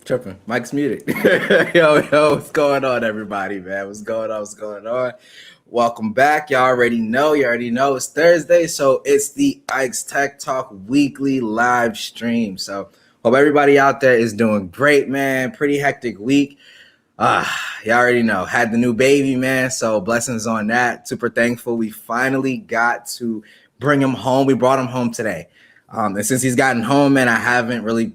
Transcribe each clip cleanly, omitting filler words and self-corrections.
Tripping. Mike's muted. Yo, what's going on, everybody, man? What's going on? What's going on? Welcome back. You already know it's Thursday, so it's the Ike's Tech Talk weekly live stream. So hope everybody out there is doing great, man. Pretty hectic week. You already know. Had the new baby, man. So blessings on that. Super thankful. We finally got to bring him home. We brought him home today. And since he's gotten home, man, I haven't really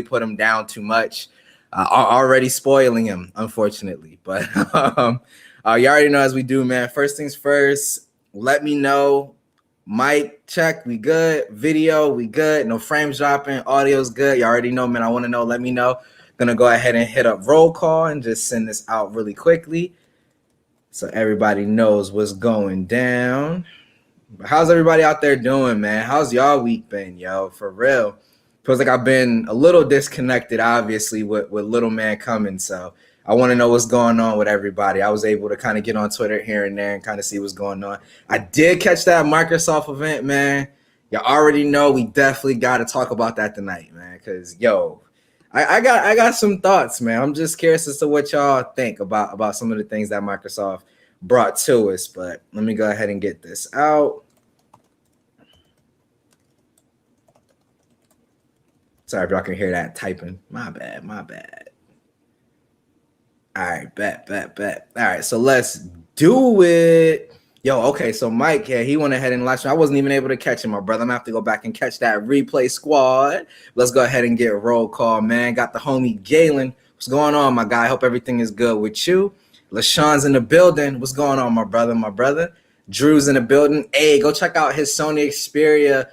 put him down too much. Already spoiling him, unfortunately. But you already know as we do, man. First things first, let me know. Mic check, we good. Video, we good. No frames dropping. Audio's good. You already know, man. I want to know. Let me know. Gonna go ahead and hit up roll call and just send this out really quickly so everybody knows what's going down. How's everybody out there doing, man? How's y'all week been, yo? For real. Feels like I've been a little disconnected, obviously, with little man coming. So I want to know what's going on with everybody. I was able to kind of get on Twitter here and there and kind of see what's going on. I did catch that Microsoft event, man. You already know we definitely got to talk about that tonight, man. Because, yo, I got some thoughts, man. I'm just curious as to what y'all think about some of the things that Microsoft brought to us. But let me go ahead and get this out. Sorry if y'all can hear that typing. My bad. All right, bet. All right, so let's do it. Yo, okay, so Mike, yeah, he went ahead and live stream. I wasn't even able to catch him, my brother. I'm going to have to go back and catch that replay squad. Let's go ahead and get a roll call, man. Got the homie Galen. What's going on, my guy? Hope everything is good with you. LaShawn's in the building. What's going on, my brother? Drew's in the building. Hey, go check out his Sony Xperia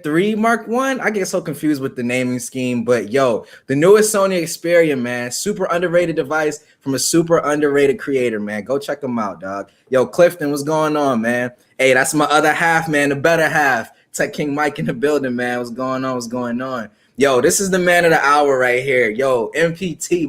3 Mark 1. I get so confused with the naming scheme, but yo, the newest Sony Xperia, man, super underrated device from a super underrated creator, man. Go check them out, dog. Yo, Clifton, what's going on, man? Hey, that's my other half, man, the better half. Tech King Mike in the building, man. What's going on? Yo, this is the man of the hour right here. Yo, MPT,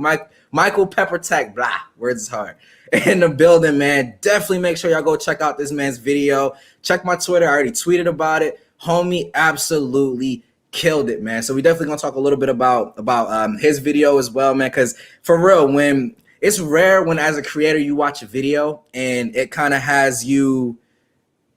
Michael Pepper Tech, blah, words is hard. In the building, man. Definitely make sure y'all go check out this man's video. Check my Twitter. I already tweeted about it. Homie absolutely killed it, man. So we definitely gonna talk a little bit about his video as well, man. Because for real, when it's rare when as a creator you watch a video and it kind of has you.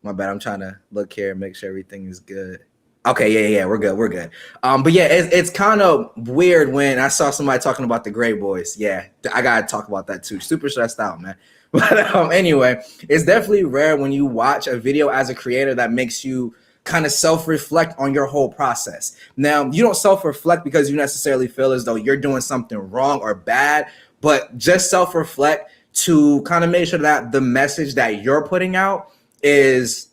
My bad. I'm trying to look here and make sure everything is good. Okay, yeah, we're good. But yeah, it's kind of weird when I saw somebody talking about the Gray Boys. Yeah, I gotta talk about that too. Super stressed out, man. But anyway, it's definitely rare when you watch a video as a creator that makes you kind of self-reflect on your whole process. Now, you don't self-reflect because you necessarily feel as though you're doing something wrong or bad, but just self-reflect to kind of make sure that the message that you're putting out is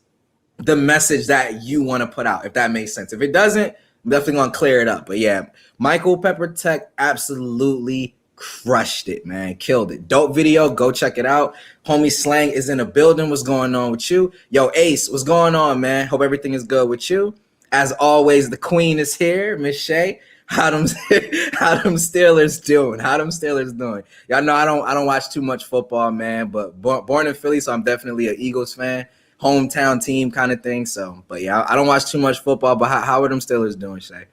the message that you want to put out, if that makes sense. If it doesn't, I'm definitely going to clear it up. But yeah, Michael Pepper Tech absolutely crushed it, man. Killed it. Dope video. Go check it out. Homie Slang is in the building. What's going on with you? Yo, Ace, what's going on, man? Hope everything is good with you. As always, the queen is here, Miss Shay. How them Steelers doing? Y'all know I don't watch too much football, man, but born in Philly, so I'm definitely an Eagles fan. Hometown team kind of thing. So, but yeah, I don't watch too much football, but how are them Steelers doing, Shay?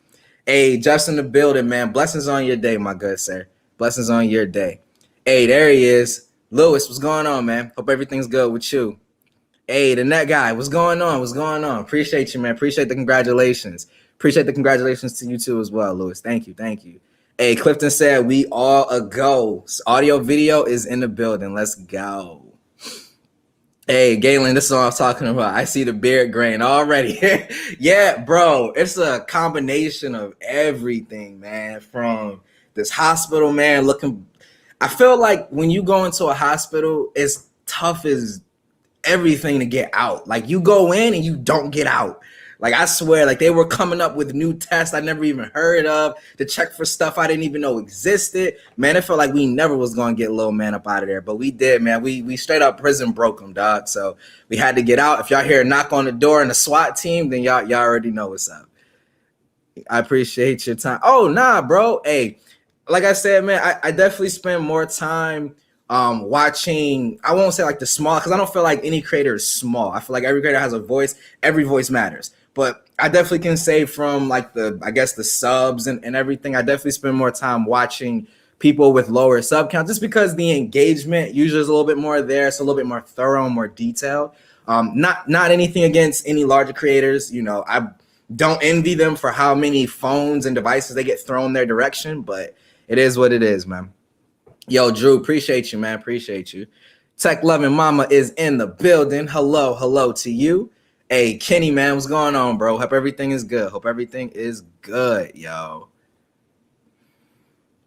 Hey, Jeff's in the building, man. Blessings on your day, my good sir. Blessings on your day. Hey, there he is. Lewis, what's going on, man? Hope everything's good with you. Hey, the net guy, what's going on? Appreciate you, man. Appreciate the congratulations. Appreciate the congratulations to you too as well, Lewis. Thank you. Hey, Clifton said we all a go. Audio video is in the building. Let's go. Hey, Galen, this is what I'm talking about. I see the beard grain already. Yeah, bro, it's a combination of everything, man, from this hospital, man, I feel like when you go into a hospital, it's tough as everything to get out. Like you go in and you don't get out. Like I swear, like they were coming up with new tests I never even heard of to check for stuff I didn't even know existed. Man, it felt like we never was gonna get little man up out of there, but we did, man. We straight up prison broke him, dog. So we had to get out. If y'all hear a knock on the door and a SWAT team, then y'all already know what's up. I appreciate your time. Oh, nah, bro. Hey, like I said, man, I definitely spend more time watching. I won't say like the small, because I don't feel like any creator is small. I feel like every creator has a voice. Every voice matters. But I definitely can say from like I guess the subs and everything, I definitely spend more time watching people with lower sub count just because the engagement usually is a little bit more there. It's a little bit more thorough, more detailed. Not anything against any larger creators. You know, I don't envy them for how many phones and devices they get thrown their direction, but it is what it is, man. Yo, Drew, appreciate you, man. Appreciate you. Tech loving mama is in the building. Hello to you. Hey, Kenny, man, what's going on, bro? Hope everything is good. Hope everything is good, yo.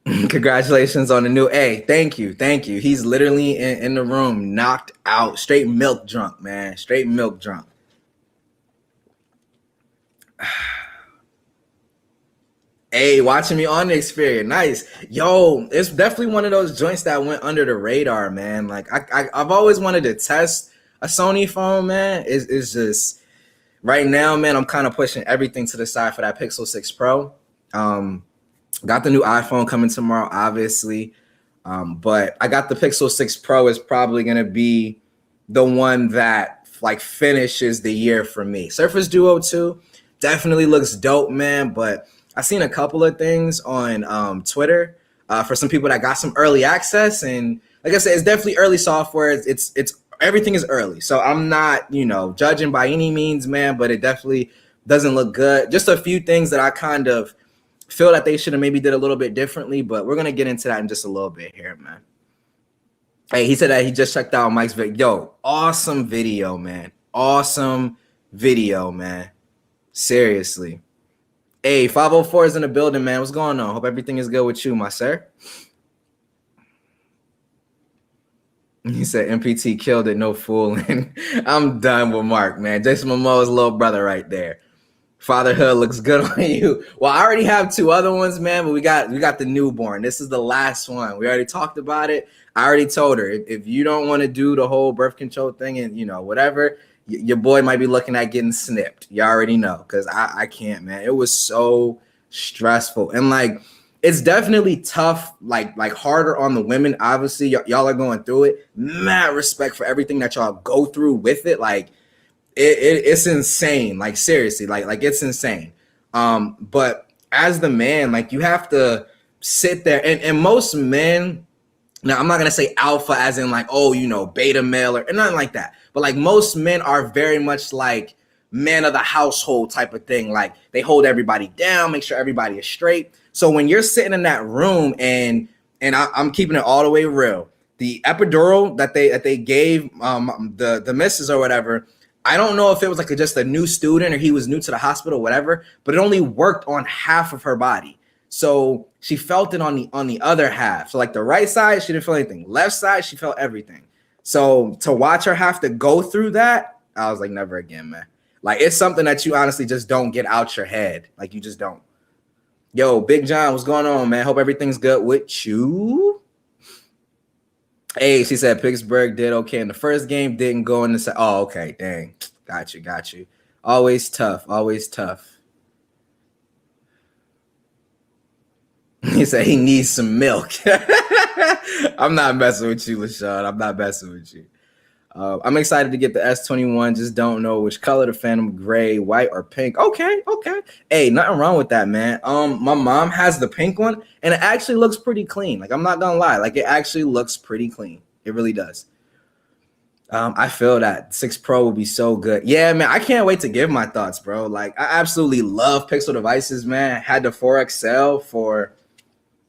Congratulations on the new. Hey, thank you. He's literally in the room, knocked out, straight milk drunk, man. Straight milk drunk. Hey, watching me on the Xperia, nice. Yo, it's definitely one of those joints that went under the radar, man. Like I've always wanted to test a Sony phone, man. It's just right now, man. I'm kind of pushing everything to the side for that Pixel 6 Pro. Got the new iPhone coming tomorrow, obviously, but I got the Pixel 6 Pro is probably gonna be the one that like finishes the year for me. Surface Duo 2 definitely looks dope, man, but I've seen a couple of things on Twitter for some people that got some early access, and like I said, it's definitely early software. It's everything is early, so I'm not judging by any means, man. But it definitely doesn't look good. Just a few things that I kind of feel that they should have maybe did a little bit differently, but we're gonna get into that in just a little bit here, man. Hey, he said that he just checked out Mike's video. Yo, awesome video, man. Awesome video, man. Seriously. Hey, 504 is in the building, man. What's going on? Hope everything is good with you, my sir. He said MPT killed it, no fooling. I'm done with Mark, man. Jason Momoa's little brother right there. Fatherhood looks good on you. Well, I already have two other ones, man, but we got the newborn. This is the last one. We already talked about it. I already told her if you don't want to do the whole birth control thing and whatever, your boy might be looking at getting snipped. You already know, because I can't, man. It was so stressful. And like, it's definitely tough, like harder on the women. Obviously, y'all are going through it. Mad respect for everything that y'all go through with it. Like, it's insane. Like, seriously, like it's insane. But as the man, like, you have to sit there and most men, now I'm not gonna say alpha as in like, beta male or nothing like that. But like most men are very much like man of the household type of thing. Like they hold everybody down, make sure everybody is straight. So when you're sitting in that room and I'm keeping it all the way real, the epidural that they gave the missus or whatever, I don't know if it was like just a new student or he was new to the hospital, whatever, but it only worked on half of her body. So she felt it on the other half. So like the right side, she didn't feel anything. Left side, she felt everything. So to watch her have to go through that, I was like, never again, man. Like, it's something that you honestly just don't get out your head. Like, you just don't. Yo, Big John, what's going on, man? Hope everything's good with you. Hey, she said Pittsburgh did okay in the first game, didn't go in the oh, okay, dang. Got you. Always tough. He said he needs some milk. I'm not messing with you, LaShawn. I'm not messing with you. I'm excited to get the S21. Just don't know which color, the Phantom, gray, white, or pink. Okay. Hey, nothing wrong with that, man. My mom has the pink one, and it actually looks pretty clean. Like, I'm not gonna lie. Like, it actually looks pretty clean. It really does. I feel that 6 Pro will be so good. Yeah, man, I can't wait to give my thoughts, bro. Like, I absolutely love Pixel devices, man. Had the 4XL for,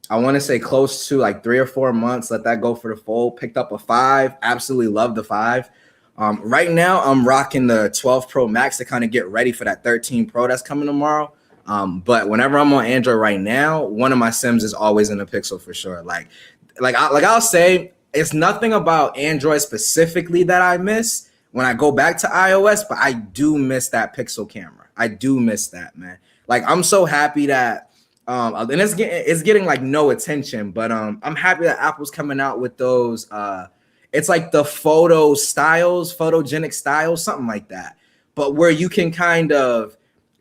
I want to say close to like 3 or 4 months. Let that go for the fold. Picked up a 5. Absolutely love the 5. Right now, I'm rocking the 12 Pro Max to kind of get ready for that 13 Pro that's coming tomorrow. But whenever I'm on Android right now, one of my Sims is always in the Pixel for sure. I'll say it's nothing about Android specifically that I miss when I go back to iOS, but I do miss that Pixel camera. I do miss that, man. Like, I'm so happy that. And it's getting like no attention, but I'm happy that Apple's coming out with those. It's like the photogenic styles, something like that, but where you can kind of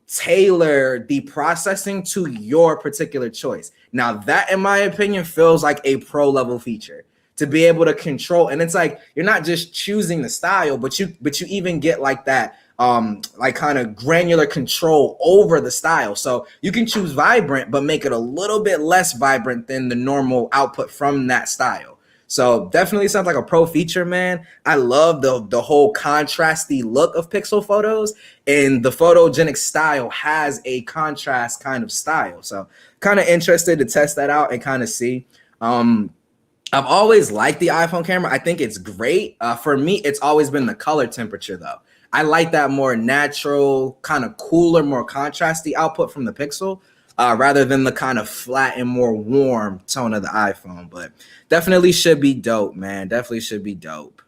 tailor the processing to your particular choice. Now that, in my opinion, feels like a pro level feature to be able to control. And it's like you're not just choosing the style, but you even get like that like kind of granular control over the style. So you can choose vibrant, but make it a little bit less vibrant than the normal output from that style. So definitely sounds like a pro feature, man. I love the whole contrasty look of pixel photos, and the photogenic style has a contrast kind of style. So kind of interested to test that out and kind of see. I've always liked the iPhone camera. I think it's great. For me, it's always been the color temperature though. I like that more natural, kind of cooler, more contrasty output from the Pixel, rather than the kind of flat and more warm tone of the iPhone. But definitely should be dope, man. Definitely should be dope.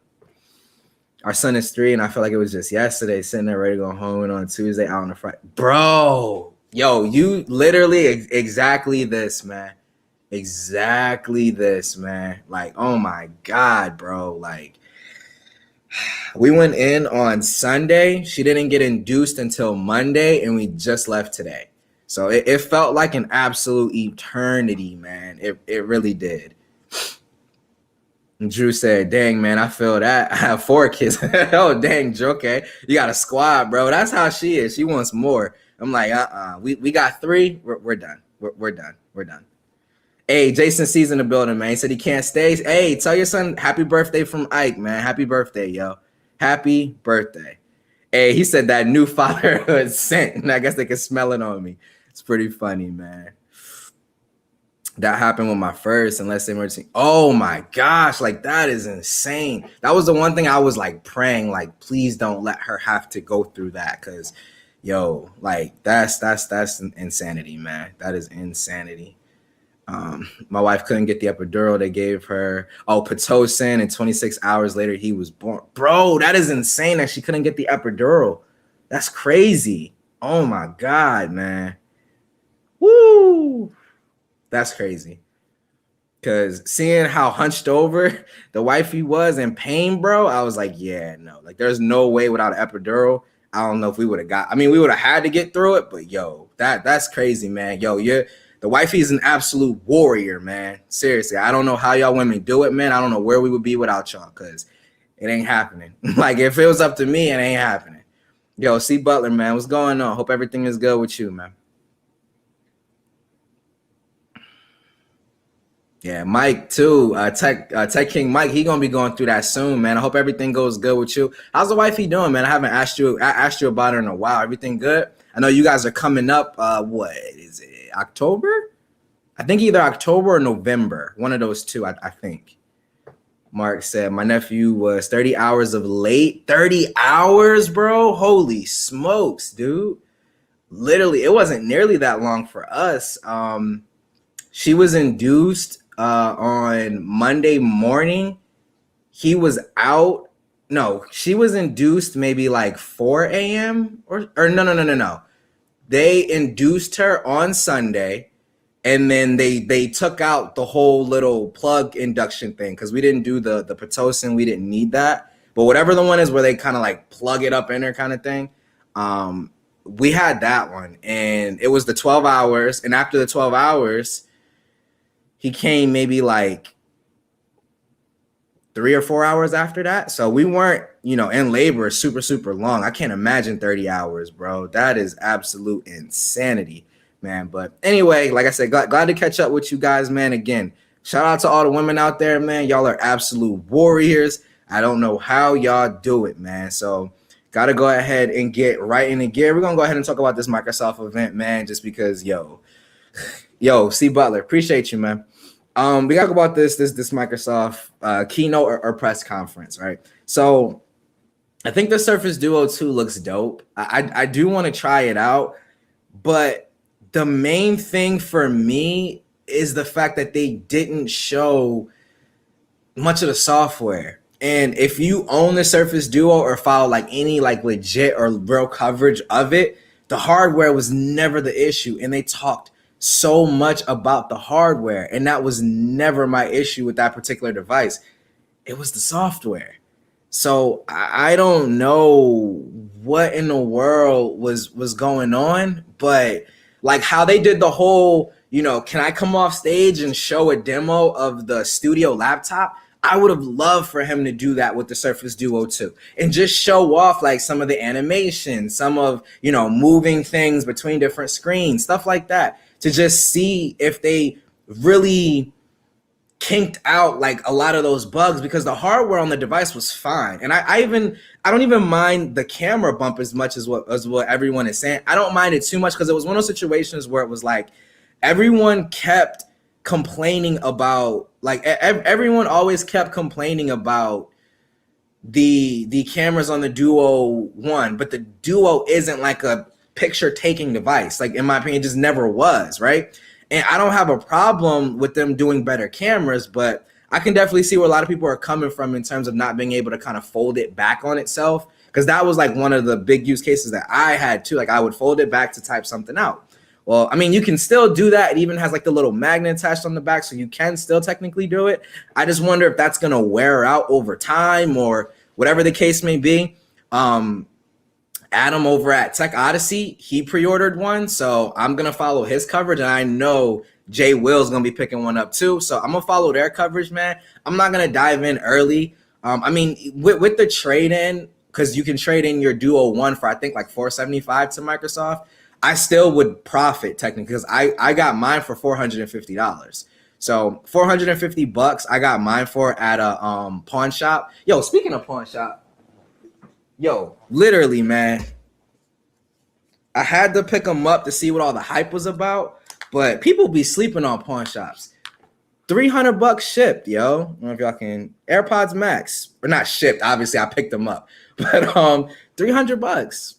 Our son is 3, and I feel like it was just yesterday, sitting there ready to go home, and on Tuesday out on the Friday. Bro, yo, you literally exactly this, man. Exactly this, man. Like, oh my God, bro. Like, we went in on Sunday. She didn't get induced until Monday, and we just left today. So it felt like an absolute eternity, man. It really did. And Drew said, dang, man, I feel that. I have 4 kids. Oh, dang, Drew, okay. You got a squad, bro. That's how she is. She wants more. I'm like, we got 3. We're done. We're done. We're done. Hey, Jason C's in the building, man. He said he can't stay. Hey, tell your son happy birthday from Ike, man. Happy birthday, yo. Happy birthday. Hey, he said that new fatherhood scent, and I guess they can smell it on me. It's pretty funny, man. That happened with my first, unless they emergency. Oh my gosh, like that is insane. That was the one thing I was like praying, like, please don't let her have to go through that, because yo, like that's insanity, man. That is insanity. My wife couldn't get the epidural. They gave her Pitocin, and 26 hours later he was born. Bro, that is insane that she couldn't get the epidural. That's crazy. Oh my God, man. Woo. That's crazy. Because seeing how hunched over the wifey was in pain, bro, I was like, yeah, no. Like, there's no way without an epidural. I don't know if we would have got. I mean, we would have had to get through it, but yo, that's crazy, man. Yo, the wifey is an absolute warrior, man. Seriously, I don't know how y'all women do it, man. I don't know where we would be without y'all, because it ain't happening. Like, if it was up to me, it ain't happening. Yo, C. Butler, man, what's going on? Hope everything is good with you, man. Yeah, Mike too. Tech King Mike, he gonna be going through that soon, man. I hope everything goes good with you. How's the wifey doing, man? I haven't asked you about her in a while. Everything good? I know you guys are coming up. What is it? October? I think either October or November. One of those two, I think. Mark said my nephew was 30 hours of late. 30 hours, bro. Holy smokes, dude. Literally, it wasn't nearly that long for us. She was induced on Monday morning. He was out. No, she was induced maybe like 4 a.m. or no. They induced her on Sunday, and then they took out the whole little plug induction thing, because we didn't do the Pitocin. We didn't need that. But whatever the one is where they kind of like plug it up in her kind of thing, we had that one, and it was the 12 hours. And after the 12 hours, he came maybe like 3 or 4 hours after that. So we weren't, in labor super, super long. I can't imagine 30 hours, bro. That is absolute insanity, man. But anyway, like I said, glad to catch up with you guys, man. Again, shout out to all the women out there, man. Y'all are absolute warriors. I don't know how y'all do it, man. So got to go ahead and get right in the gear. We're going to go ahead and talk about this Microsoft event, man, just because, yo, C. Butler, appreciate you, man. We gotta go about this Microsoft keynote or press conference, right? So I think the Surface Duo 2 looks dope. I do want to try it out, but the main thing for me is the fact that they didn't show much of the software. And if you own the Surface Duo or follow like any like legit or real coverage of it, the hardware was never the issue, and they talked so much about the hardware, and that was never my issue with that particular device. It was the software. So I don't know what in the world was going on, but like how they did the whole, can I come off stage and show a demo of the studio laptop? I would have loved for him to do that with the Surface Duo 2 and just show off like some of the animation, some of, you know, moving things between different screens, stuff like that, to just see if they really kinked out like a lot of those bugs, because the hardware on the device was fine. And I don't even mind the camera bump as much as what everyone is saying. I don't mind it too much, because it was one of those situations where it was like everyone kept complaining about, like everyone always kept complaining about the cameras on the Duo 1, but the Duo isn't like a picture taking device. Like, in my opinion, it just never was, right? And I don't have a problem with them doing better cameras, but I can definitely see where a lot of people are coming from in terms of not being able to kind of fold it back on itself, because that was like one of the big use cases that I had too. Like, I would fold it back to type something out. Well, I mean, you can still do that. It even has like the little magnet attached on the back, so you can still technically do it. I just wonder if that's going to wear out over time or whatever the case may be. Adam over at Tech Odyssey, he pre-ordered one, so I'm going to follow his coverage, and I know Jay Will's going to be picking one up too, so I'm going to follow their coverage, man. I'm not going to dive in early. I mean, with the trade-in, because you can trade in your Duo 1 for, I think, like $475 to Microsoft, I still would profit technically, because I got mine for $450. So $450 I got mine for at a pawn shop. Yo, speaking of pawn shop, yo, literally, man, I had to pick them up to see what all the hype was about, but people be sleeping on pawn shops. $300 shipped, yo. I don't know if y'all can. AirPods Max, or not shipped, obviously I picked them up, but $300.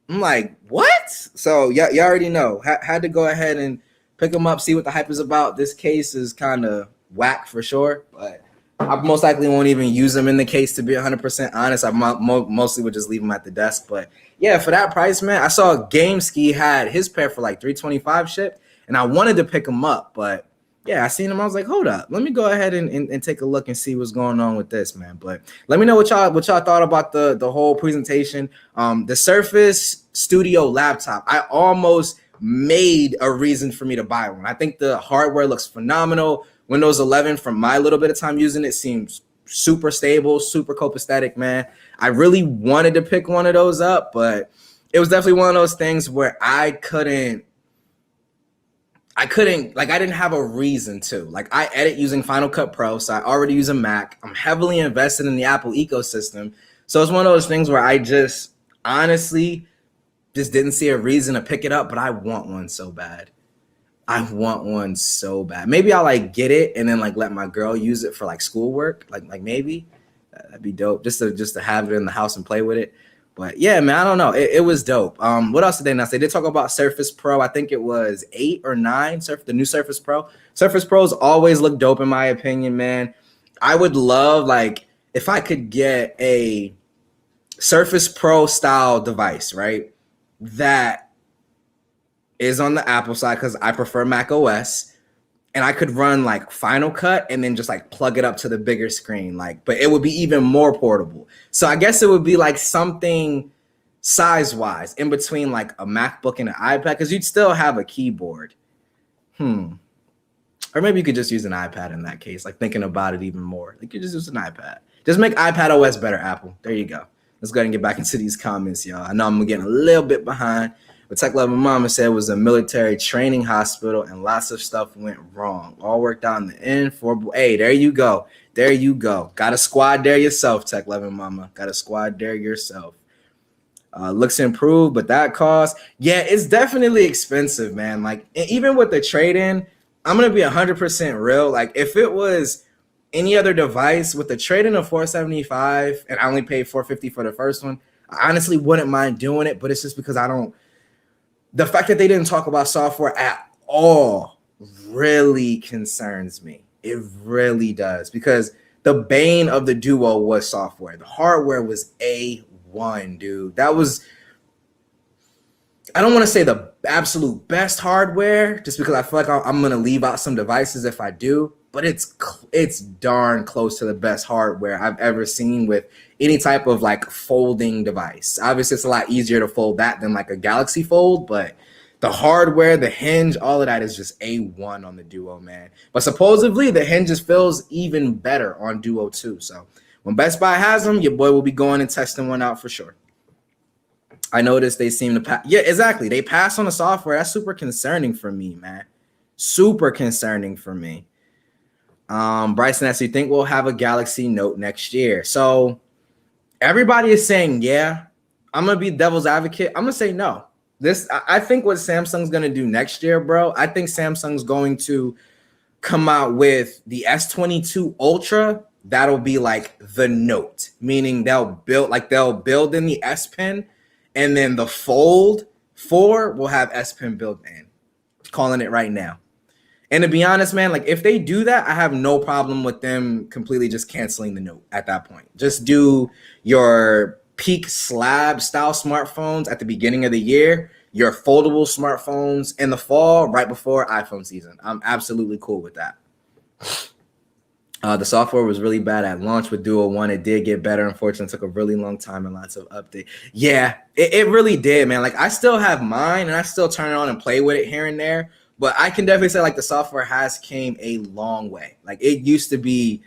I'm like, what? So you already know. Had to go ahead and pick them up, see what the hype is about. This case is kind of whack for sure, but I most likely won't even use them in the case, to be 100% honest. I mostly would just leave them at the desk. But yeah, for that price, man, I saw GameSki had his pair for like $325 shipped, and I wanted to pick them up, but yeah, I seen him. I was like, hold up, let me go ahead and take a look and see what's going on with this, man. But let me know what y'all thought about the whole presentation. The Surface Studio laptop, I almost made a reason for me to buy one. I think the hardware looks phenomenal. Windows 11, from my little bit of time using it, seems super stable, super copacetic, man. I really wanted to pick one of those up, but it was definitely one of those things where I didn't have a reason to. Like, I edit using Final Cut Pro, so I already use a Mac. I'm heavily invested in the Apple ecosystem. So it's one of those things where I just honestly just didn't see a reason to pick it up, but I want one so bad. I want one so bad. Maybe I'll like get it and then like let my girl use it for like schoolwork. Like maybe that'd be dope, just to have it in the house and play with it. But yeah, man, I don't know. It was dope. What else did they announce? They did talk about Surface Pro. I think it was 8 or 9. The new Surface Pro. Surface Pros always look dope in my opinion, man. I would love, like, if I could get a Surface Pro style device, right? That is on the Apple side, because I prefer Mac OS, and I could run like Final Cut and then just like plug it up to the bigger screen, like, but it would be even more portable. So I guess it would be like something size wise in between like a MacBook and an iPad, because you'd still have a keyboard. Or maybe you could just use an iPad in that case, like thinking about it even more. Like, you just use an iPad. Just make iPad OS better, Apple. There you go. Let's go ahead and get back into these comments, y'all. I know I'm getting a little bit behind. But Tech Loving Mama said it was a military training hospital and lots of stuff went wrong. All worked out in the end. Hey, there you go. There you go. Got a squad dare yourself, Tech Loving Mama. Got a squad dare yourself. Looks improved, but that cost. Yeah, it's definitely expensive, man. Like, even with the trade-in, I'm going to be 100% real. Like, if it was any other device with the trade-in of $475 and I only paid $450 for the first one, I honestly wouldn't mind doing it, but it's just because the fact that they didn't talk about software at all really concerns me. It really does, because the bane of the Duo was software. The hardware was A1, dude. That was, I don't want to say the absolute best hardware, just because I feel like I'm going to leave out some devices if I do, but it's darn close to the best hardware I've ever seen with any type of like folding device. Obviously, it's a lot easier to fold that than like a Galaxy Fold, but The hardware, the hinge, all of that is just A1 on the Duo, man. But supposedly the hinge just feels even better on Duo too. So when Best Buy has them, your boy will be going and testing one out for sure. I noticed they seem to pass. Yeah, exactly. They pass on the software. That's super concerning for me, man. Super concerning for me. Bryson asks, you think we'll have a Galaxy Note next year? So everybody is saying, yeah. I'm going to be devil's advocate. I'm going to say no. I think what Samsung's going to do next year, bro, I think Samsung's going to come out with the S22 Ultra. That'll be like the Note, meaning they'll build in the S Pen, and then the Fold 4 will have S Pen built in. Calling it right now. And to be honest, man, like if they do that, I have no problem with them completely just canceling the Note at that point. Just do your peak slab style smartphones at the beginning of the year, your foldable smartphones in the fall, right before iPhone season. I'm absolutely cool with that. The software was really bad at launch with Duo 1. It did get better. Unfortunately, it took a really long time and lots of updates. Yeah, it really did, man. Like I still have mine and I still turn it on and play with it here and there. But I can definitely say like the software has came a long way. Like it used to be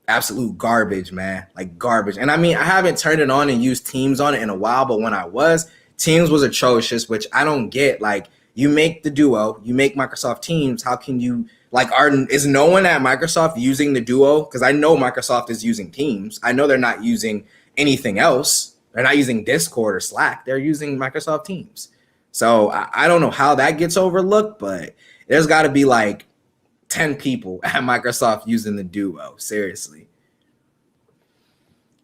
absolute garbage, man, like garbage. And I mean, I haven't turned it on and used Teams on it in a while, but when I was, Teams was atrocious, which I don't get. Like you make the Duo, you make Microsoft Teams. How can you is no one at Microsoft using the Duo? Because I know Microsoft is using Teams. I know they're not using anything else. They're not using Discord or Slack. They're using Microsoft Teams. So I don't know how that gets overlooked, but there's got to be like 10 people at Microsoft using the Duo. Seriously.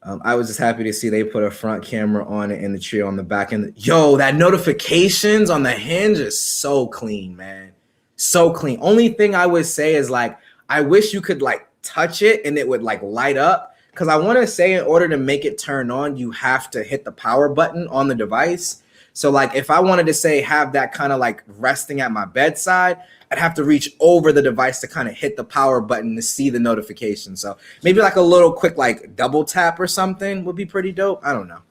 I was just happy to see they put a front camera on it and the Trio on the back end. Yo, that notifications on the hinge is so clean, man. So clean. Only thing I would say is like, I wish you could like touch it and it would like light up. Because I want to say in order to make it turn on, you have to hit the power button on the device. So like if I wanted to say have that kind of like resting at my bedside, I'd have to reach over the device to kind of hit the power button to see the notification. So maybe like a little quick like double tap or something would be pretty dope. I don't know.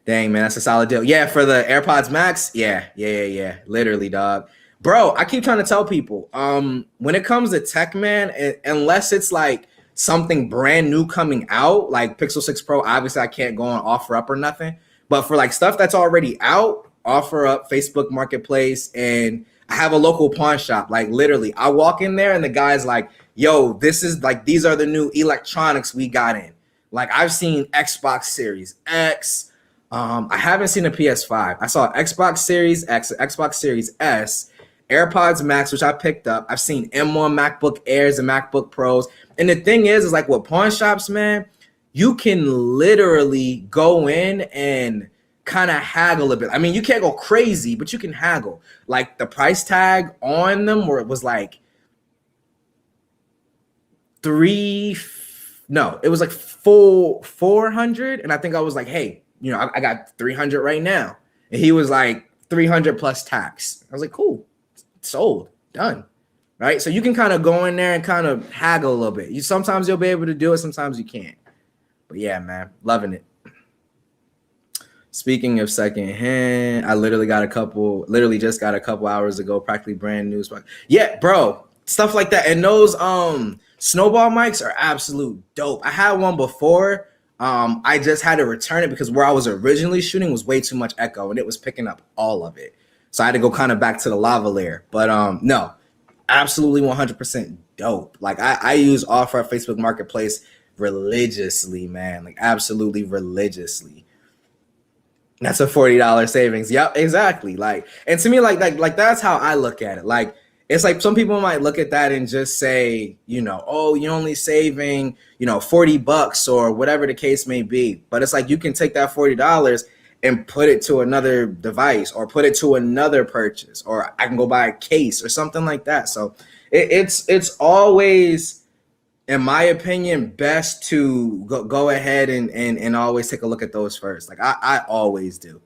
Dang, man, that's a solid deal. Yeah, for the AirPods Max. Yeah. Literally, dog. Bro, I keep trying to tell people, when it comes to tech, man, unless it's like something brand new coming out, like Pixel 6 Pro, obviously I can't go on OfferUp or nothing. But for like stuff that's already out, OfferUp, Facebook Marketplace, and I have a local pawn shop. Like literally, I walk in there and the guy's like, yo, this is like, these are the new electronics we got in. Like I've seen Xbox Series X. I haven't seen a PS5. I saw Xbox Series X, Xbox Series S, AirPods Max, which I picked up. I've seen M1 MacBook Airs and MacBook Pros. And the thing is like with pawn shops, man, you can literally go in and kind of haggle a bit. I mean, you can't go crazy, but you can haggle. Like the price tag on them was like it was like full 400. And I think I was like, hey, you know, I got 300 right now. And he was like 300 plus tax. I was like, cool, sold, done. Right. So you can kind of go in there and kind of haggle a little bit. Sometimes you'll be able to do it. Sometimes you can't. But yeah, man, loving it. Speaking of secondhand, I literally just got a couple hours ago, practically brand new. Yeah, bro, stuff like that. And those snowball mics are absolute dope. I had one before. I just had to return it because where I was originally shooting was way too much echo and it was picking up all of it. So I had to go kind of back to the lavalier. But no, absolutely 100% dope. Like I use OfferUp, Facebook Marketplace religiously, man. Like absolutely religiously. That's a $40 savings. Yep, exactly. Like, and to me, like that's how I look at it. Like, it's like some people might look at that and just say, you know, oh, you're only saving, you know, $40 or whatever the case may be. But it's like you can take that $40 and put it to another device or put it to another purchase, or I can go buy a case or something like that. So it's always, in my opinion, best to go ahead and always take a look at those first. Like I always do.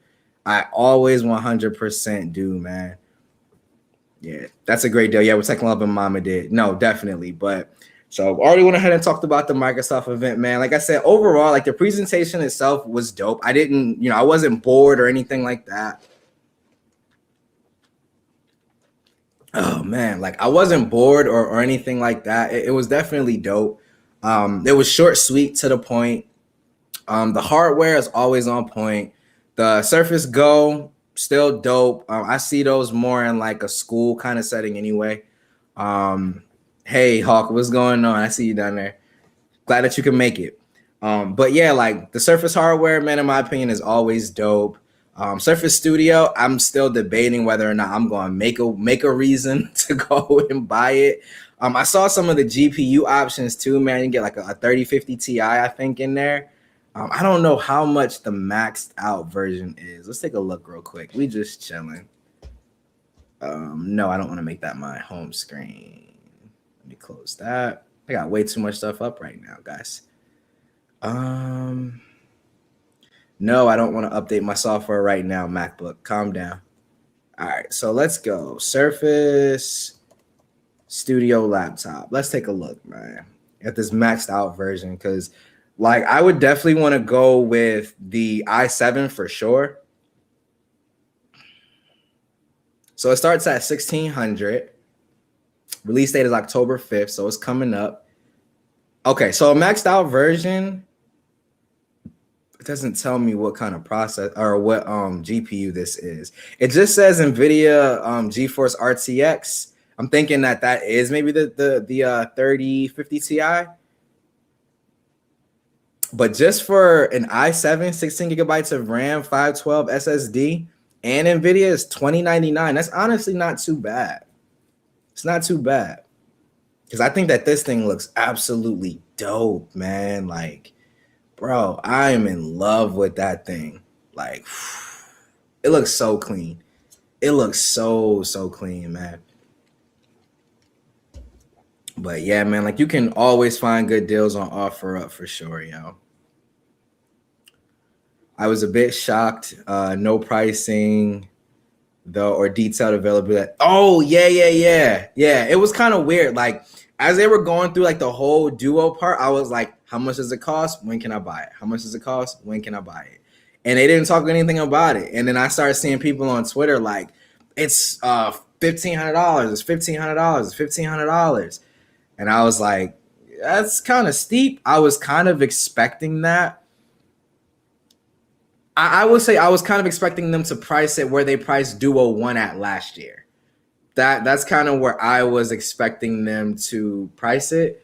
I always 100% do, man. Yeah, that's a great deal. Yeah, with Tech Love and Mama did. No, definitely. But So already went ahead and talked about the Microsoft event, man. Like I said, overall, like the presentation itself was dope. I didn't, I wasn't bored or anything like that. Oh man, like I wasn't bored or anything like that. It was definitely dope. It was short, sweet, to the point. The hardware is always on point. The Surface Go still dope. I see those more in like a school kind of setting anyway. Hey Hawk, what's going on? I see you down there. Glad that you can make it. But yeah, like the Surface hardware, man, in my opinion, is always dope. Surface Studio, I'm still debating whether or not I'm going to make a reason to go and buy it. I saw some of the GPU options too, man. You get like a 3050 Ti, I think, in there. I don't know how much the maxed out version is. Let's take a look real quick. We just chilling. No, I don't want to make that my home screen. Let me close that. I got way too much stuff up right now, guys. No, I don't want to update my software right now, MacBook. Calm down. All right, so let's go. Surface Studio laptop. Let's take a look, man, at this maxed out version, because like I would definitely want to go with the i7 for sure. So it starts at 1600. Release date is October 5th, so it's coming up. Okay, so a maxed out version, it doesn't tell me what kind of process or what GPU this is. It just says NVIDIA GeForce RTX. I'm thinking that is maybe the 3050 Ti. But just for an i7, 16 gigabytes of RAM, 512 SSD, and NVIDIA is $20.99. That's honestly not too bad. It's not too bad. Because I think that this thing looks absolutely dope, man. Like, bro, I am in love with that thing. Like, it looks so clean. It looks so clean, man. But yeah, man, like you can always find good deals on OfferUp for sure, yo. I was a bit shocked. No pricing, though, or detailed availability. Oh, yeah. It was kind of weird. Like, as they were going through like the whole Duo part, I was like, how much does it cost? When can I buy it? How much does it cost? When can I buy it? And they didn't talk anything about it. And then I started seeing people on Twitter like, it's $1,500. It's $1,500. It's $1,500. And I was like, that's kind of steep. I was kind of expecting that. I would say I was kind of expecting them to price it where they priced Duo 1 at last year. That's kind of where I was expecting them to price it.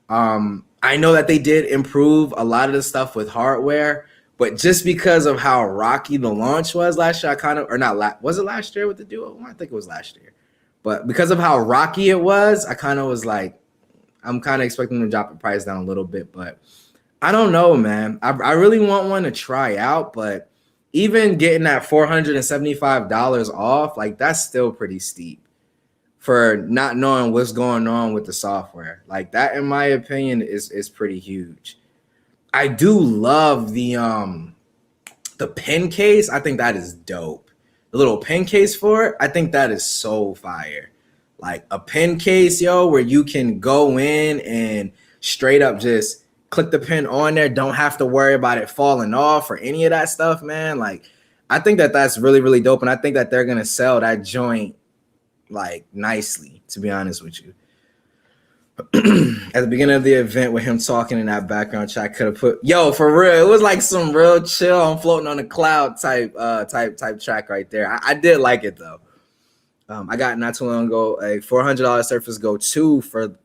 I know that they did improve a lot of the stuff with hardware, but just because of how rocky the launch was last year, was it last year with the Duo 1? I think it was last year. But because of how rocky it was, I kind of was like, I'm kind of expecting them to drop the price down a little bit, but I don't know, man. I really want one to try out, but even getting that $475 off, like that's still pretty steep for not knowing what's going on with the software. Like that, in my opinion, is pretty huge. I do love the pen case. I think that is dope. The little pen case for it, I think that is so fire. Like a pen case, yo, where you can go in and straight up just click the pen on there. Don't have to worry about it falling off or any of that stuff, man. Like, I think that that's really dope. And I think that they're going to sell that joint like nicely, to be honest with you. At the beginning of the event with him talking in that background chat, I could have put, yo, for real. It was like some real chill, I'm floating on a cloud type track right there. I did like it though. I got not too long ago a $400 Surface Go 2 for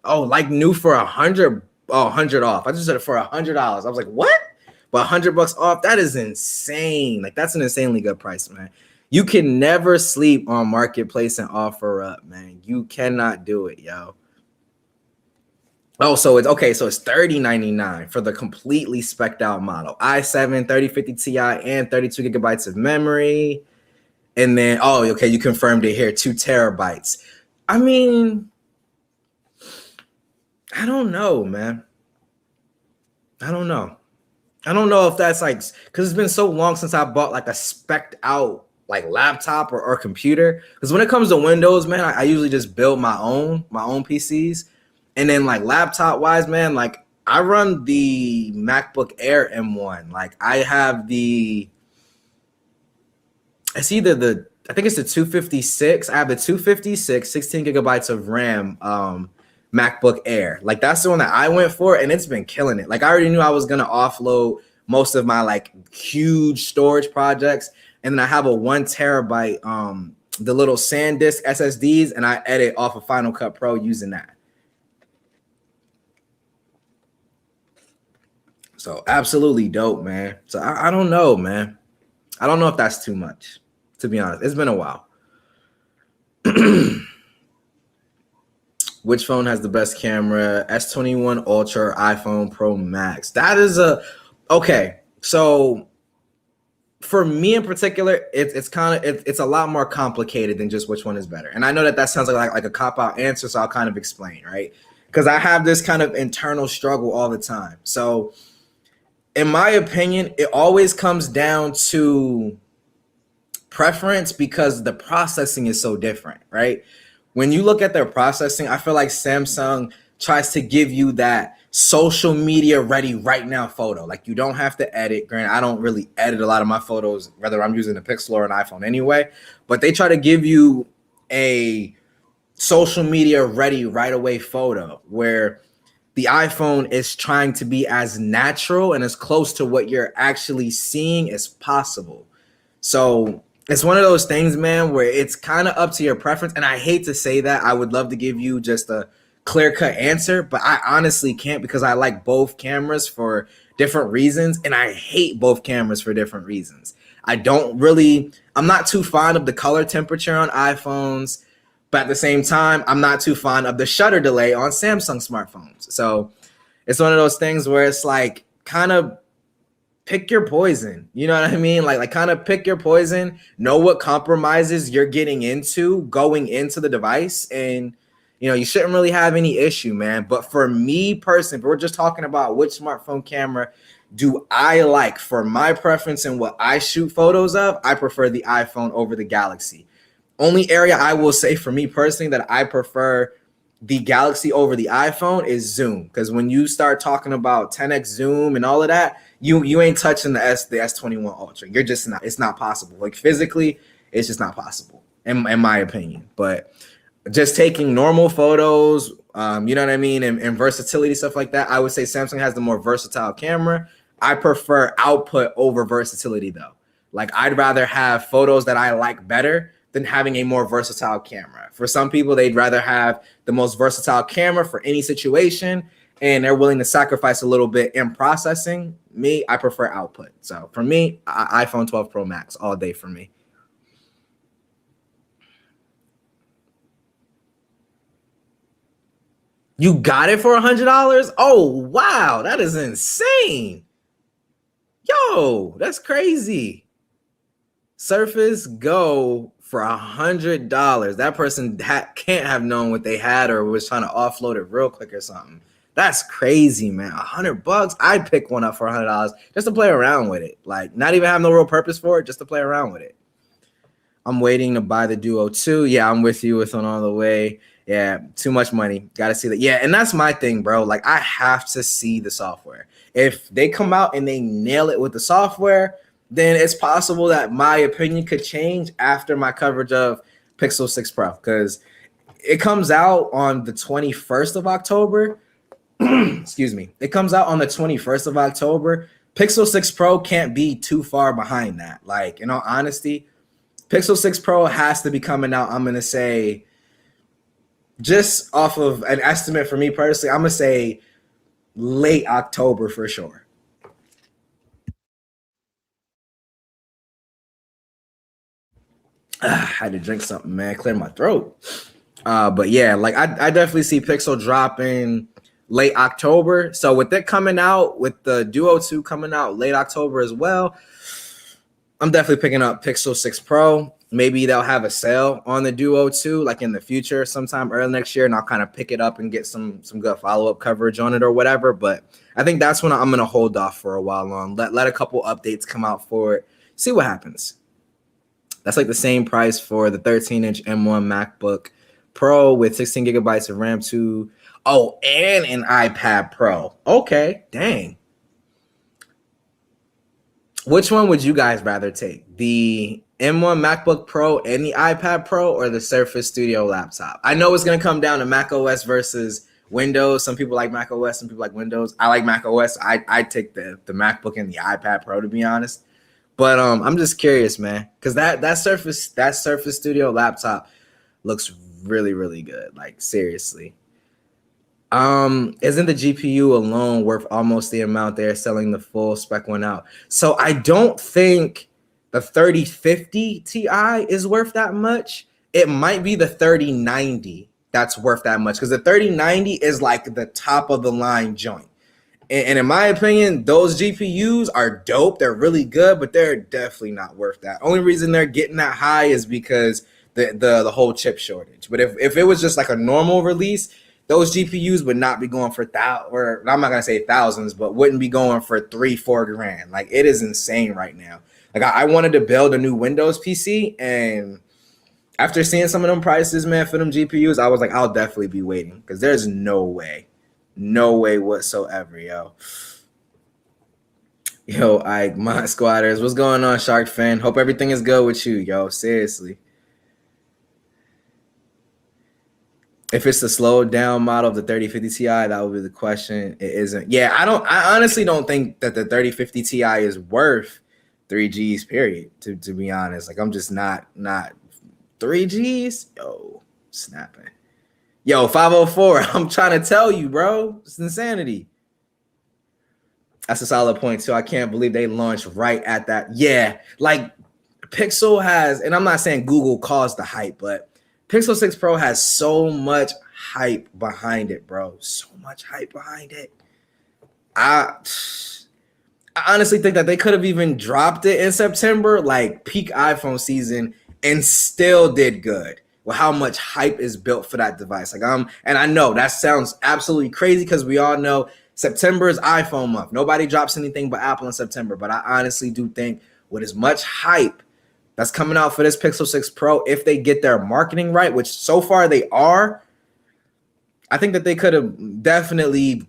new for $100 off. I just said it for $100. I was like, what? But $100 off, that is insane. Like that's an insanely good price, man. You can never sleep on Marketplace and OfferUp, man. You cannot do it, yo. Oh, so it's okay. So it's $30.99 for the completely spec'd out model. i7 3050 Ti and 32 gigabytes of memory. And then, you confirmed it here, 2 terabytes. I mean, I don't know, man. I don't know if that's like, because it's been so long since I bought like a spec'd out like laptop or computer. Because when it comes to Windows, man, I usually just build my own PCs. And then like laptop wise, man, like I run the MacBook Air M1. Like I have it's either I think it's the 256. I have the 256, 16 gigabytes of RAM MacBook Air. Like that's the one that I went for, and it's been killing it. Like I already knew I was gonna offload most of my like huge storage projects, and then I have a 1 terabyte the little SanDisk SSDs, and I edit off of Final Cut Pro using that. So absolutely dope, man. So I don't know, man. I don't know if that's too much, to be honest. It's been a while. Which phone has the best camera? S21 Ultra or iPhone Pro Max? That is okay. So for me in particular, it's kind of it's a lot more complicated than just which one is better. And I know that sounds like a cop-out answer, so I'll kind of explain, right? Because I have this kind of internal struggle all the time. So in my opinion, it always comes down to preference because the processing is so different, right? When you look at their processing, I feel like Samsung tries to give you that social media ready right now photo. Like you don't have to edit. Granted, I don't really edit a lot of my photos, whether I'm using a Pixel or an iPhone anyway, but they try to give you a social media ready right away photo where the iPhone is trying to be as natural and as close to what you're actually seeing as possible. So it's one of those things, man, where it's kind of up to your preference. And I hate to say that. I would love to give you just a clear-cut answer, but I honestly can't because I like both cameras for different reasons, and I hate both cameras for different reasons. I'm not too fond of the color temperature on iPhones, but at the same time, I'm not too fond of the shutter delay on Samsung smartphones. So it's one of those things where it's like kind of pick your poison. You know what I mean? Like kind of pick your poison, know what compromises you're getting into going into the device, and you shouldn't really have any issue, man. But for me personally, if we're just talking about which smartphone camera do I like for my preference and what I shoot photos of, I prefer the iPhone over the Galaxy. Only area I will say for me personally that I prefer the Galaxy over the iPhone is zoom, because when you start talking about 10x zoom and all of that, you ain't touching the S21 Ultra. You're just not. It's not possible. Like physically, it's just not possible in my opinion. But just taking normal photos, you know what I mean, and versatility stuff like that, I would say Samsung has the more versatile camera. I prefer output over versatility though. Like I'd rather have photos that I like better than having a more versatile camera. For some people, they'd rather have the most versatile camera for any situation, and they're willing to sacrifice a little bit in processing. Me, I prefer output. So for me, iPhone 12 Pro Max all day for me. You got it for $100? Oh, wow. That is insane. Yo, that's crazy. Surface Go for $100. That person can't have known what they had or was trying to offload it real quick or something. That's crazy, man. $100. I'd pick one up for $100 just to play around with it. Like not even have no real purpose for it, just to play around with it. I'm waiting to buy the Duo 2. Yeah, I'm with you with on all the way. Yeah, too much money. Got to see that. Yeah, and that's my thing, bro. Like I have to see the software. If they come out and they nail it with the software, then it's possible that my opinion could change after my coverage of Pixel 6 Pro, because it comes out on the 21st of October. Excuse me. It comes out on the 21st of October. Pixel 6 Pro can't be too far behind that. Like, in all honesty, Pixel 6 Pro has to be coming out, I'm going to say, just off of an estimate for me personally, I'm going to say late October for sure. I had to drink something, man. Clear my throat. But yeah, like I definitely see Pixel dropping late October. So with it coming out, with the Duo 2 coming out late October as well, I'm definitely picking up Pixel 6 Pro. Maybe they'll have a sale on the Duo 2 like in the future sometime early next year, and I'll kind of pick it up and get some good follow-up coverage on it or whatever. But I think that's when I'm going to hold off for a while on. Let a couple updates come out for it. See what happens. That's like the same price for the 13-inch M1 MacBook Pro with 16 gigabytes of RAM too. Oh, and an iPad Pro. Okay, dang. Which one would you guys rather take? The M1 MacBook Pro and the iPad Pro or the Surface Studio laptop? I know it's going to come down to Mac OS versus Windows. Some people like Mac OS, some people like Windows. I like Mac OS. I take the MacBook and the iPad Pro, to be honest. But I'm just curious, man, because that Surface Studio laptop looks really, really good. Like, seriously. Isn't the GPU alone worth almost the amount they're selling the full spec one out? So I don't think the 3050 Ti is worth that much. It might be the 3090 that's worth that much because the 3090 is like the top of the line joint. And in my opinion, those GPUs are dope. They're really good, but they're definitely not worth that. Only reason they're getting that high is because the whole chip shortage. But if it was just like a normal release, those GPUs would not be going for or I'm not gonna say thousands, but wouldn't be going for 3-4 grand. Like, it is insane right now. Like, I wanted to build a new Windows PC, and after seeing some of them prices, man, for them GPUs, I was like, I'll definitely be waiting because there's no way whatsoever, yo. Yo, Ike, my squatters, what's going on, Shark fan? Hope everything is good with you, yo. Seriously. If it's the slowed down model of the 3050 Ti, that would be the question. It isn't. Yeah, I honestly don't think that the 3050 Ti is worth 3Gs, period. To be honest. Like, I'm just not 3Gs. Yo, snapping. Yo, 504. I'm trying to tell you, bro. It's insanity. That's a solid point too. I can't believe they launched right at that. Yeah, like Pixel has, and I'm not saying Google caused the hype, but Pixel 6 Pro has so much hype behind it, bro. So much hype behind it. I I honestly think that they could have even dropped it in September, like peak iPhone season, and still did good with how much hype is built for that device. And I know that sounds absolutely crazy because we all know September is iPhone month. Nobody drops anything but Apple in September. But I honestly do think with as much hype that's coming out for this Pixel 6 Pro, if they get their marketing right, which so far they are, I think that they could have definitely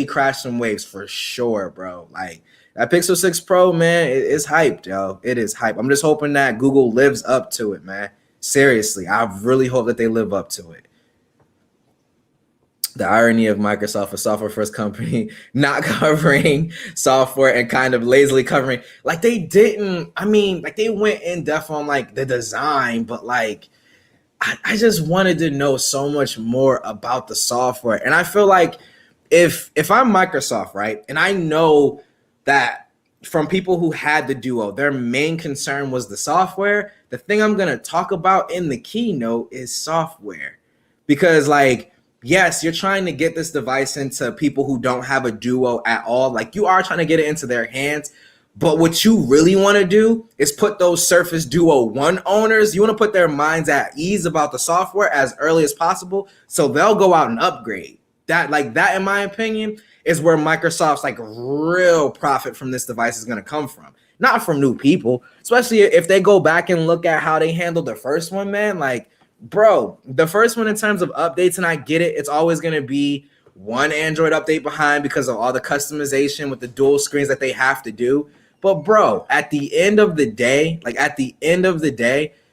crashed some waves for sure, bro. Like, that Pixel 6 Pro, man, it's hyped, yo. It is hype. I'm just hoping that Google lives up to it, man. Seriously, I really hope that they live up to it. The irony of Microsoft, a software first company, not covering software and kind of lazily covering. Like, they didn't, I mean, like, they went in depth on like the design, but like, I just wanted to know so much more about the software. And I feel like if I'm Microsoft, right, and I know that from people who had the Duo, their main concern was the software, the thing I'm gonna talk about in the keynote is software. Because, like, yes, you're trying to get this device into people who don't have a Duo at all. Like, you are trying to get it into their hands. But what you really want to do is put those Surface Duo 1 owners, you want to put their minds at ease about the software as early as possible so they'll go out and upgrade. That, in my opinion, is where Microsoft's like real profit from this device is going to come from. Not from new people, especially if they go back and look at how they handled the first one, man. Like, bro, the first one in terms of updates, and I get it, it's always going to be one Android update behind because of all the customization with the dual screens that they have to do. But bro, at the end of the day,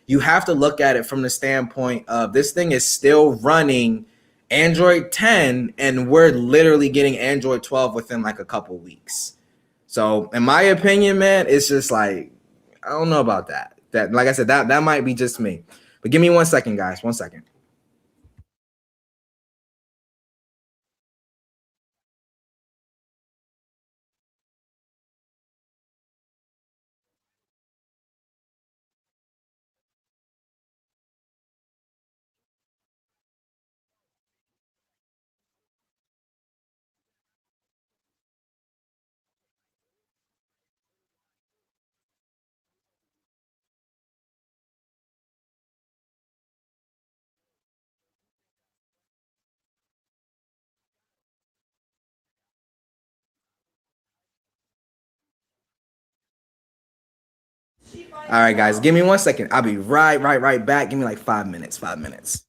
you have to look at it from the standpoint of this thing is still running Android 10 and we're literally getting Android 12 within like a couple weeks. So in my opinion, man, it's just like, I don't know about that. That, like I said, that might be just me. But give me 1 second, guys. 1 second. All right, guys, give me 1 second. I'll be right back. Give me like 5 minutes. 5 minutes.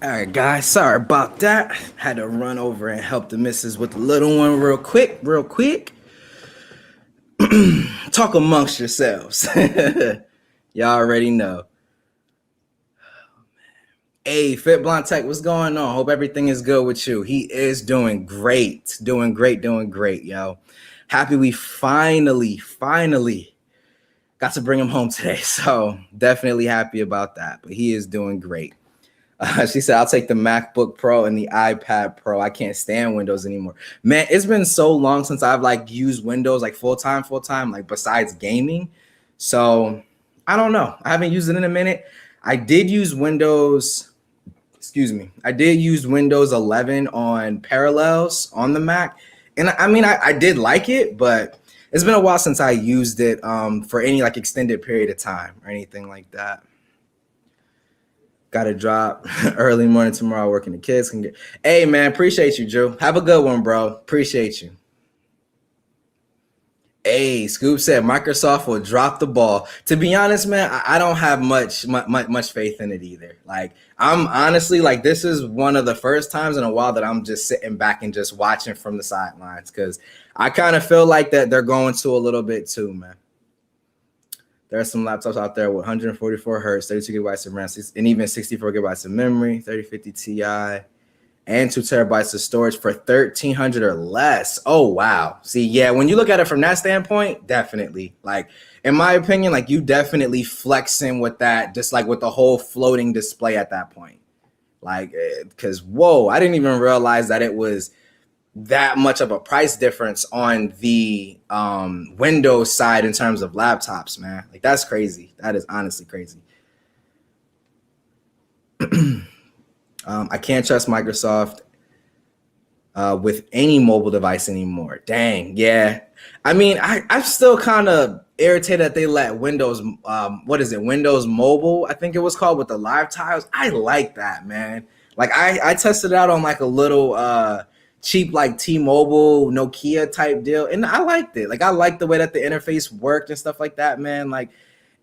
All right, guys. Sorry about that. Had to run over and help the missus with the little one real quick. Talk amongst yourselves. Y'all already know. Hey, Fit Blonde Tech, what's going on? Hope everything is good with you. He is doing great. Doing great, yo. Happy we finally got to bring him home today. So definitely happy about that. But he is doing great. She said, I'll take the MacBook Pro and the iPad Pro. I can't stand Windows anymore. Man, it's been so long since I've like used Windows like full time, like besides gaming. So I don't know. I haven't used it in a minute. I did use Windows 11 on Parallels on the Mac. And I mean, I did like it, but it's been a while since I used it for any like extended period of time or anything like that. Got to drop early morning tomorrow working the kids can get. Hey, man, appreciate you, Drew. Have a good one, bro. Appreciate you. Hey, Scoop said Microsoft will drop the ball. To be honest, man, I don't have much faith in it either. Like, I'm honestly like, this is one of the first times in a while that I'm just sitting back and just watching from the sidelines because I kind of feel like that they're going to a little bit too, man. There are some laptops out there with 144 hertz, 32 gigabytes of RAM, and even 64 gigabytes of memory, 3050 Ti, and 2 terabytes of storage for $1,300 or less. Oh, wow. See, yeah, when you look at it from that standpoint, definitely. Like, in my opinion, like you definitely flexing with that, just like with the whole floating display at that point. Like, because, whoa, I didn't even realize that it was that much of a price difference on the Windows side in terms of laptops, man. Like, that's crazy. That is honestly crazy. I can't trust Microsoft with any mobile device anymore. Dang, yeah. I mean, I'm still kind of irritated that they let Windows, Windows Mobile, I think it was called, with the live tiles. I like that, man. Like, I tested it out on like a little cheap like T-Mobile Nokia type deal, and I liked it. Like, I liked the way that the interface worked and stuff like that, man. Like,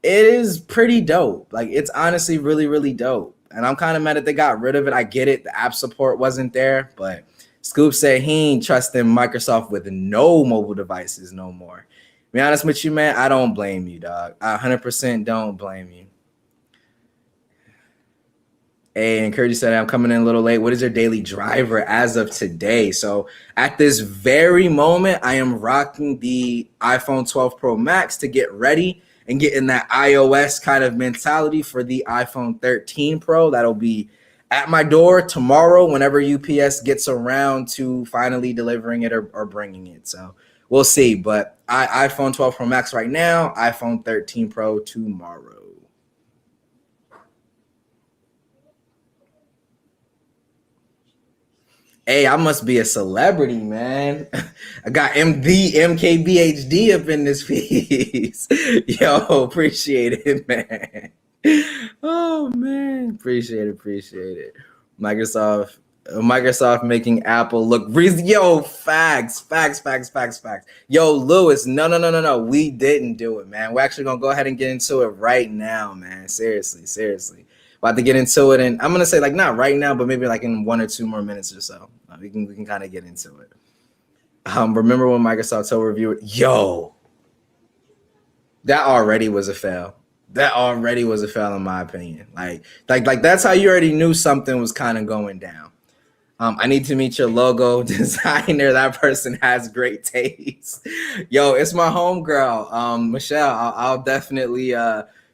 it is pretty dope. Like, it's honestly really, really dope. And I'm kind of mad that they got rid of it. I get it. The app support wasn't there, but Scoop said he ain't trusting Microsoft with no mobile devices no more. To be honest with you, man, I don't blame you, dog. I 100% don't blame you. Hey, and Curdy said, I'm coming in a little late. What is your daily driver as of today? So at this very moment, I am rocking the iPhone 12 Pro Max to get ready and get in that iOS kind of mentality for the iPhone 13 Pro. That'll be at my door tomorrow whenever UPS gets around to finally delivering it or bringing it. So we'll see. But iPhone 12 Pro Max right now, iPhone 13 Pro tomorrow. Hey, I must be a celebrity, man. I got the MKBHD up in this piece. Yo, appreciate it, man. Oh, man. Appreciate it. Microsoft making Apple look yo, facts. Yo, Lewis, no. We didn't do it, man. We're actually gonna go ahead and get into it right now, man. Seriously. About to get into it, and I'm gonna say like not right now, but maybe like in 1 or 2 more minutes or so. We can kind of get into it. Remember when Microsoft told reviewer, yo, that already was a fail. That already was a fail in my opinion. Like that's how you already knew something was kind of going down. I need to meet your logo designer. That person has great taste. Yo, it's my homegirl, Michelle. I'll definitely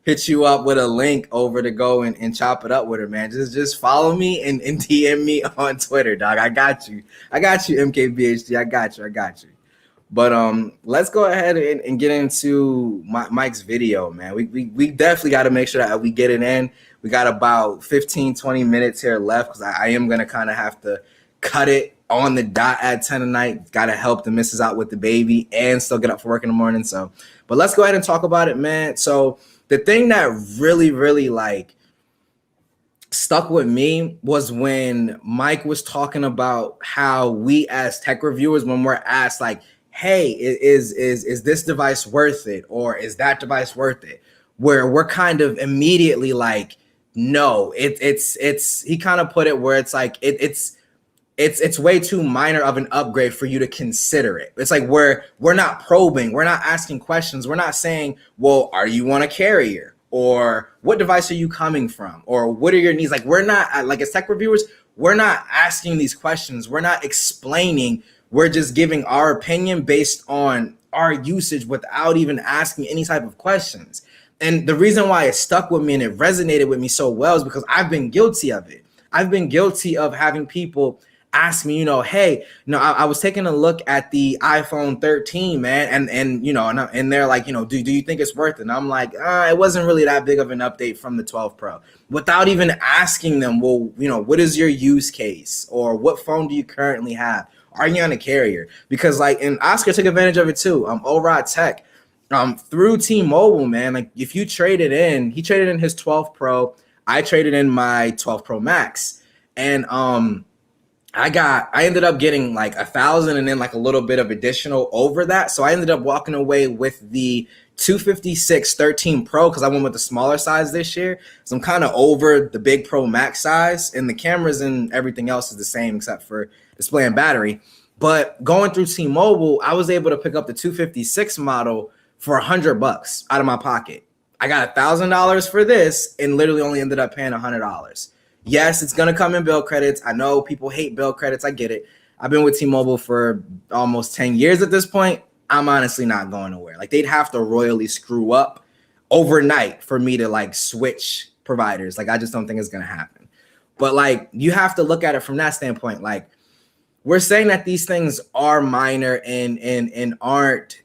hit you up with a link over to go and chop it up with her, man. Just follow me and DM me on Twitter, dog. I got you, MKBHD. I got you. But let's go ahead and get into Mike's video, man. We definitely got to make sure that we get it in. We got about 15-20 minutes here left because I am gonna kind of have to cut it on the dot at 10 tonight. Got to help the missus out with the baby and still get up for work in the morning. So, but let's go ahead and talk about it, man. So the thing that really like stuck with me was when Mike was talking about how we as tech reviewers, when we're asked like, hey, is this device worth it? Or is that device worth it? Where we're kind of immediately like, No, it's he kind of put it where it's like it's way too minor of an upgrade for you to consider it. It's like we're not probing, we're not asking questions, we're not saying, well, are you on a carrier? Or what device are you coming from? Or what are your needs? Like, we're not, like, as tech reviewers, we're not asking these questions. We're not explaining. We're just giving our opinion based on our usage without even asking any type of questions. And the reason why it stuck with me and it resonated with me so well is because I've been guilty of it. I've been guilty of having people ask me, hey, I was taking a look at the iPhone 13, man, and they're like, do you think it's worth it? And I'm like, it wasn't really that big of an update from the 12 Pro, without even asking them, well, what is your use case, or what phone do you currently have? Are you on a carrier? Because and Oscar took advantage of it too. O-Rod Tech, through T-Mobile, man. Like, if you traded in, he traded in his 12 Pro, I traded in my 12 Pro Max, and I ended up getting like 1,000 and then like a little bit of additional over that. So I ended up walking away with the 256 13 Pro because I went with the smaller size this year. So I'm kind of over the big Pro Max size, and the cameras and everything else is the same except for display and battery. But going through T-Mobile, I was able to pick up the 256 model for $100 out of my pocket. I got $1,000 for this and literally only ended up paying $100. Yes, it's going to come in bill credits. I know people hate bill credits. I get it. I've been with T-Mobile for almost 10 years at this point. I'm honestly not going nowhere. Like, they'd have to royally screw up overnight for me to like switch providers. Like, I just don't think it's going to happen. But like, you have to look at it from that standpoint. Like, we're saying that these things are minor and aren't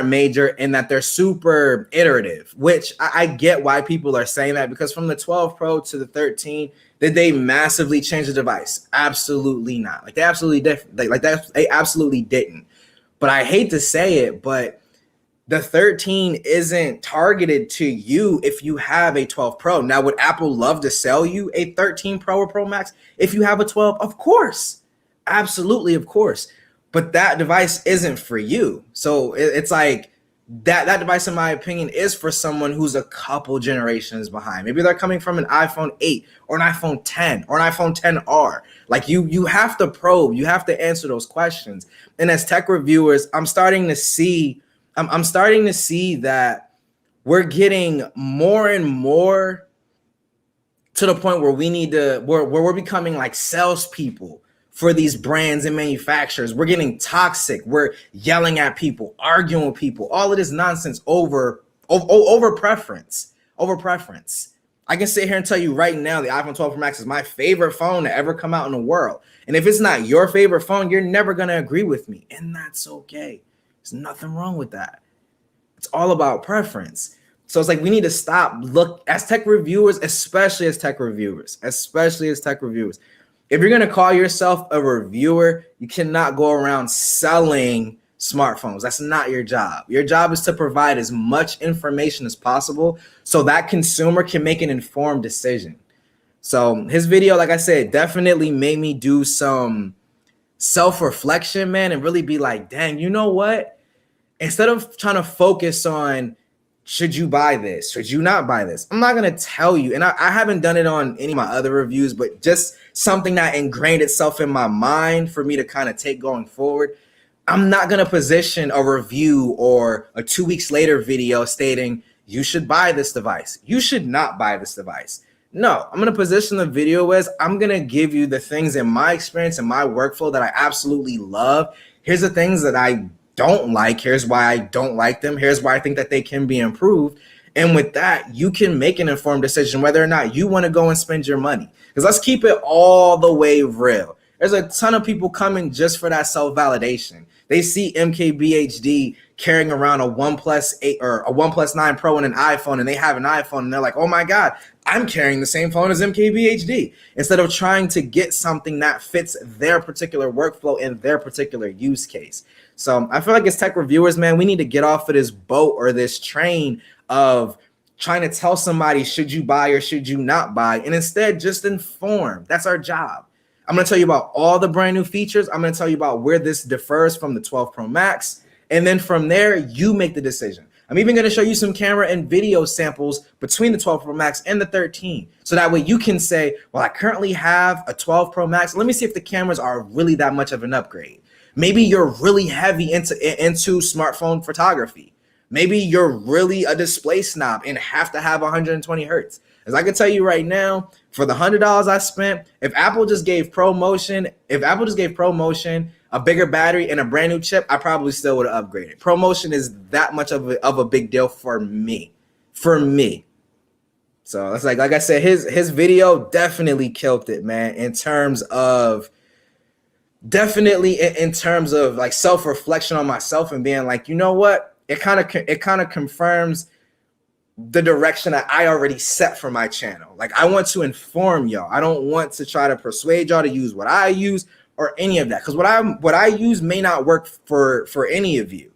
major, and that they're super iterative, which I get why people are saying that, because from the 12 Pro to the 13, did they massively change the device? Absolutely not. Like, they absolutely they absolutely didn't. But I hate to say it, but the 13 isn't targeted to you if you have a 12 Pro. Now, would Apple love to sell you a 13 Pro or Pro Max if you have a 12? Of course. Absolutely, of course. But that device isn't for you. So it's like that device, in my opinion, is for someone who's a couple generations behind. Maybe they're coming from an iPhone 8 or an iPhone 10 or an iPhone 10R. Like, you have to probe, you have to answer those questions. And as tech reviewers, I'm starting to see that we're getting more and more to the point where we're becoming like salespeople for these brands and manufacturers. We're getting toxic. We're yelling at people, arguing with people, all of this nonsense over preference. I can sit here and tell you right now, the iPhone 12 Pro Max is my favorite phone to ever come out in the world. And if it's not your favorite phone, you're never going to agree with me. And that's okay. There's nothing wrong with that. It's all about preference. So it's like, we need to stop as tech reviewers, especially as tech reviewers. If you're going to call yourself a reviewer, you cannot go around selling smartphones. That's not your job. Your job is to provide as much information as possible so that consumer can make an informed decision. So his video, like I said, definitely made me do some self-reflection, man, and really be like, dang, you know what? Instead of trying to focus on, should you buy this? Should you not buy this? I'm not going to tell you. And I haven't done it on any of my other reviews, but just something that ingrained itself in my mind for me to kind of take going forward. I'm not going to position a review or a 2 weeks later video stating, you should buy this device. You should not buy this device. No, I'm going to position the video as, I'm going to give you the things in my experience and my workflow that I absolutely love. Here's the things that I don't like. Here's why I don't like them. Here's why I think that they can be improved. And with that, you can make an informed decision whether or not you want to go and spend your money. Because let's keep it all the way real. There's a ton of people coming just for that self-validation. They see MKBHD carrying around a OnePlus 8 or a OnePlus 9 Pro and an iPhone, and they have an iPhone, and they're like, oh my God, I'm carrying the same phone as MKBHD. Instead of trying to get something that fits their particular workflow and their particular use case. So I feel like as tech reviewers, man, we need to get off of this boat or this train of trying to tell somebody, should you buy or should you not buy? And instead, just inform. That's our job. I'm going to tell you about all the brand new features. I'm going to tell you about where this differs from the 12 Pro Max. And then from there, you make the decision. I'm even going to show you some camera and video samples between the 12 Pro Max and the 13. So that way you can say, well, I currently have a 12 Pro Max. Let me see if the cameras are really that much of an upgrade. Maybe you're really heavy into smartphone photography. Maybe you're really a display snob and have to have 120 hertz. As I can tell you right now, for the $100 I spent, if Apple just gave ProMotion, a bigger battery and a brand new chip, I probably still would have upgraded. ProMotion is that much of a big deal for me. So it's like I said, his video definitely killed it, man, in terms of like self-reflection on myself and being like, you know what? It kind of confirms the direction that I already set for my channel. Like, I want to inform y'all. I don't want to try to persuade y'all to use what I use or any of that, because what I use may not work for any of you.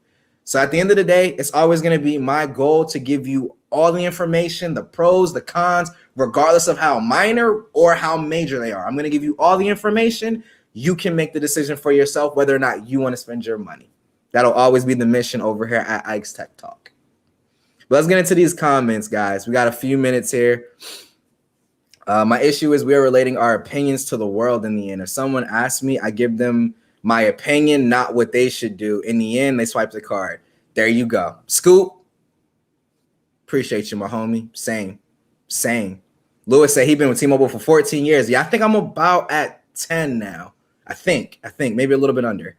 So at the end of the day, it's always going to be my goal to give you all the information, the pros, the cons, regardless of how minor or how major they are. I'm going to give you all the information. You can make the decision for yourself whether or not you want to spend your money. That'll always be the mission over here at Ike's Tech Talk. But let's get into these comments, guys. We got a few minutes here. My issue is we are relating our opinions to the world in the end. If someone asks me, I give them my opinion, not what they should do. In the end, they swipe the card. There you go. Scoop. Appreciate you, my homie. Same. Lewis said he's been with T-Mobile for 14 years. Yeah, I think I'm about at 10 now. I think maybe a little bit under.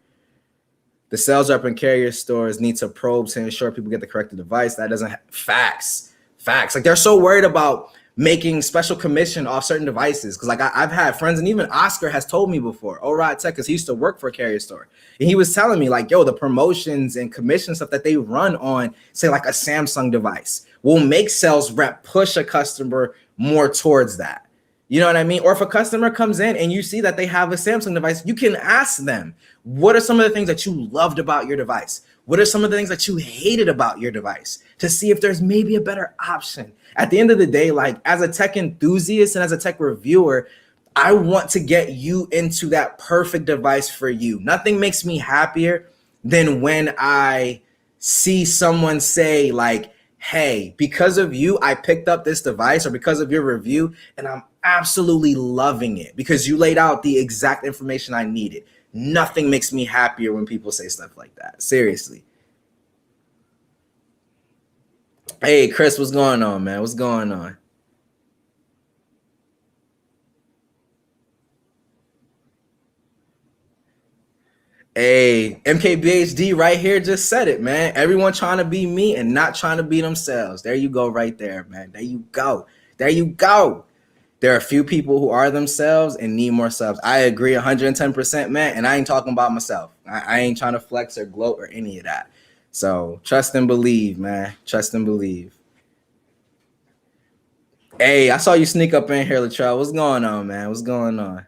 The sales rep and carrier stores need to probe to ensure people get the correct device. That doesn't facts. Like, they're so worried about making special commission off certain devices. Because like I've had friends, and even Oscar has told me before, Rod Tech, because he used to work for a carrier store, and he was telling me like, yo, the promotions and commission stuff that they run on, say like a Samsung device, will make sales rep push a customer more towards that. You know what I mean? Or if a customer comes in and you see that they have a Samsung device, you can ask them, what are some of the things that you loved about your device? What are some of the things that you hated about your device? To see if there's maybe a better option. At the end of the day, like, as a tech enthusiast and as a tech reviewer, I want to get you into that perfect device for you. Nothing makes me happier than when I see someone say like, hey, because of you, I picked up this device, or because of your review, and I'm absolutely loving it because you laid out the exact information I needed. Nothing makes me happier when people say stuff like that. Seriously. Hey, Chris, what's going on, man? What's going on? Hey, MKBHD right here just said it, man. Everyone trying to be me and not trying to be themselves. There you go right there, man. There you go. There are a few people who are themselves and need more subs. I agree 110%, man. And I ain't talking about myself. I ain't trying to flex or gloat or any of that. So trust and believe, man. Trust and believe. Hey, I saw you sneak up in here, Latrell. What's going on, man? What's going on?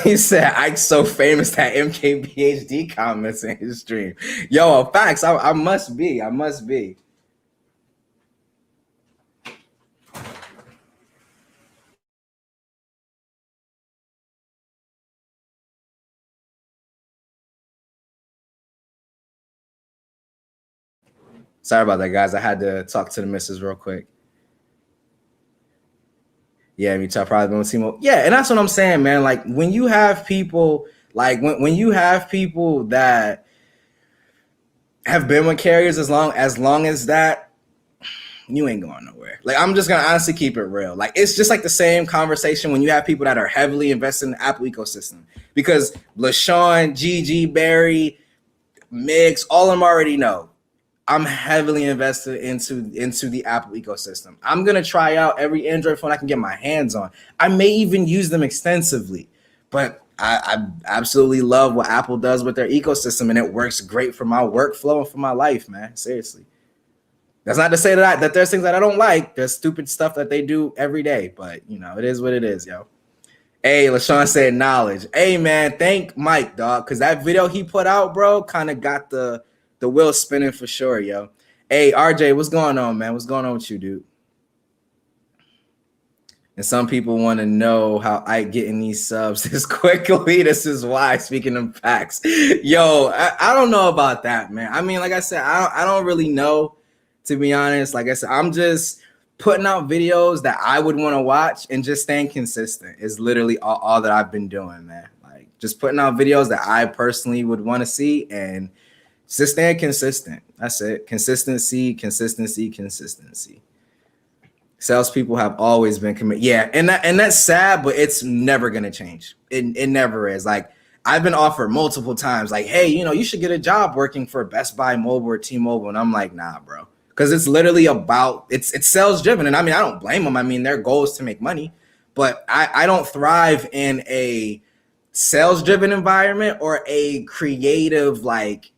He said Ike's so famous that MKBHD comments in his stream. Yo, facts. I must be. Sorry about that, guys. I had to talk to the missus real quick. Yeah, me too. I've probably been with T-Mobile. Yeah, and that's what I'm saying, man. Like, when you have people, like when you have people that have been with carriers as long as that, you ain't going nowhere. Like, I'm just gonna honestly keep it real. Like, it's just like the same conversation when you have people that are heavily invested in the Apple ecosystem. Because LaShawn, Gigi, Barry, Miggs, all of them already know I'm heavily invested into the Apple ecosystem. I'm gonna try out every Android phone I can get my hands on. I may even use them extensively, but I absolutely love what Apple does with their ecosystem, and it works great for my workflow and for my life, man. Seriously. That's not to say that there's things that I don't like. There's stupid stuff that they do every day, but you know, it is what it is, yo. Hey, LaShawn said knowledge. Hey, man, thank Mike, dog, because that video he put out, bro, kind of got the wheel spinning for sure, yo. Hey, RJ, what's going on, man? What's going on with you, dude? And some people want to know how I getting these subs this quickly. This is why. Speaking of facts, yo, I don't know about that, man. I mean, like I said, I don't really know, to be honest. Like I said, I'm just putting out videos that I would want to watch and just staying consistent is literally all that I've been doing, man. Like just putting out videos that I personally would want to see and just staying consistent. That's it. Consistency, consistency, consistency. Salespeople have always been committed. Yeah, and that's sad, but it's never gonna change. It never is. Like I've been offered multiple times, like, hey, you should get a job working for Best Buy Mobile or T-Mobile, and I'm like, nah, bro, because it's literally about it's sales driven, and I mean, I don't blame them. I mean, their goal is to make money, but I don't thrive in a sales driven environment or a creative, like,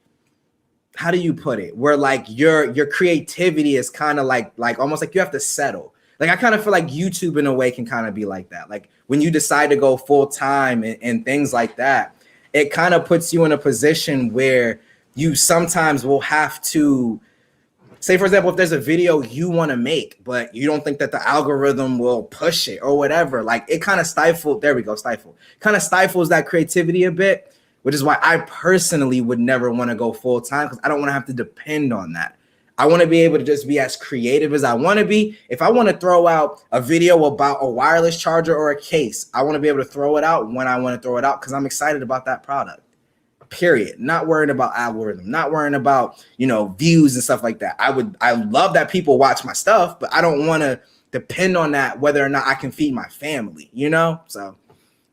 how do you put it, where like your creativity is kind of like almost like you have to settle. Like I kind of feel like YouTube in a way can kind of be like that. Like when you decide to go full time and things like that, it kind of puts you in a position where you sometimes will have to say, for example, if there's a video you want to make, but you don't think that the algorithm will push it or whatever, like it kind of stifles that creativity a bit, which is why I personally would never want to go full time, because I don't want to have to depend on that. I want to be able to just be as creative as I want to be. If I want to throw out a video about a wireless charger or a case, I want to be able to throw it out when I want to throw it out because I'm excited about that product. Period. Not worrying about algorithm, not worrying about, views and stuff like that. I love that people watch my stuff, but I don't want to depend on that whether or not I can feed my family, So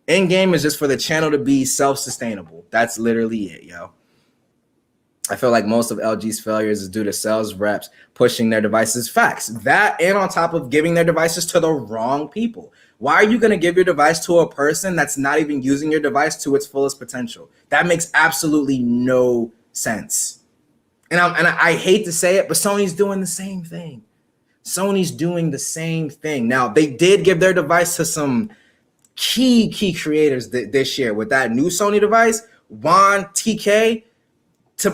end game is just for the channel to be self-sustainable. That's literally it, yo. I feel like most of LG's failures is due to sales reps pushing their devices. Facts. That, and on top of giving their devices to the wrong people. Why are you going to give your device to a person that's not even using your device to its fullest potential? That makes absolutely no sense. And I hate to say it, but Sony's doing the same thing. Sony's doing the same thing. Now, they did give their device to some key creators this year with that new Sony device, Juan, TK.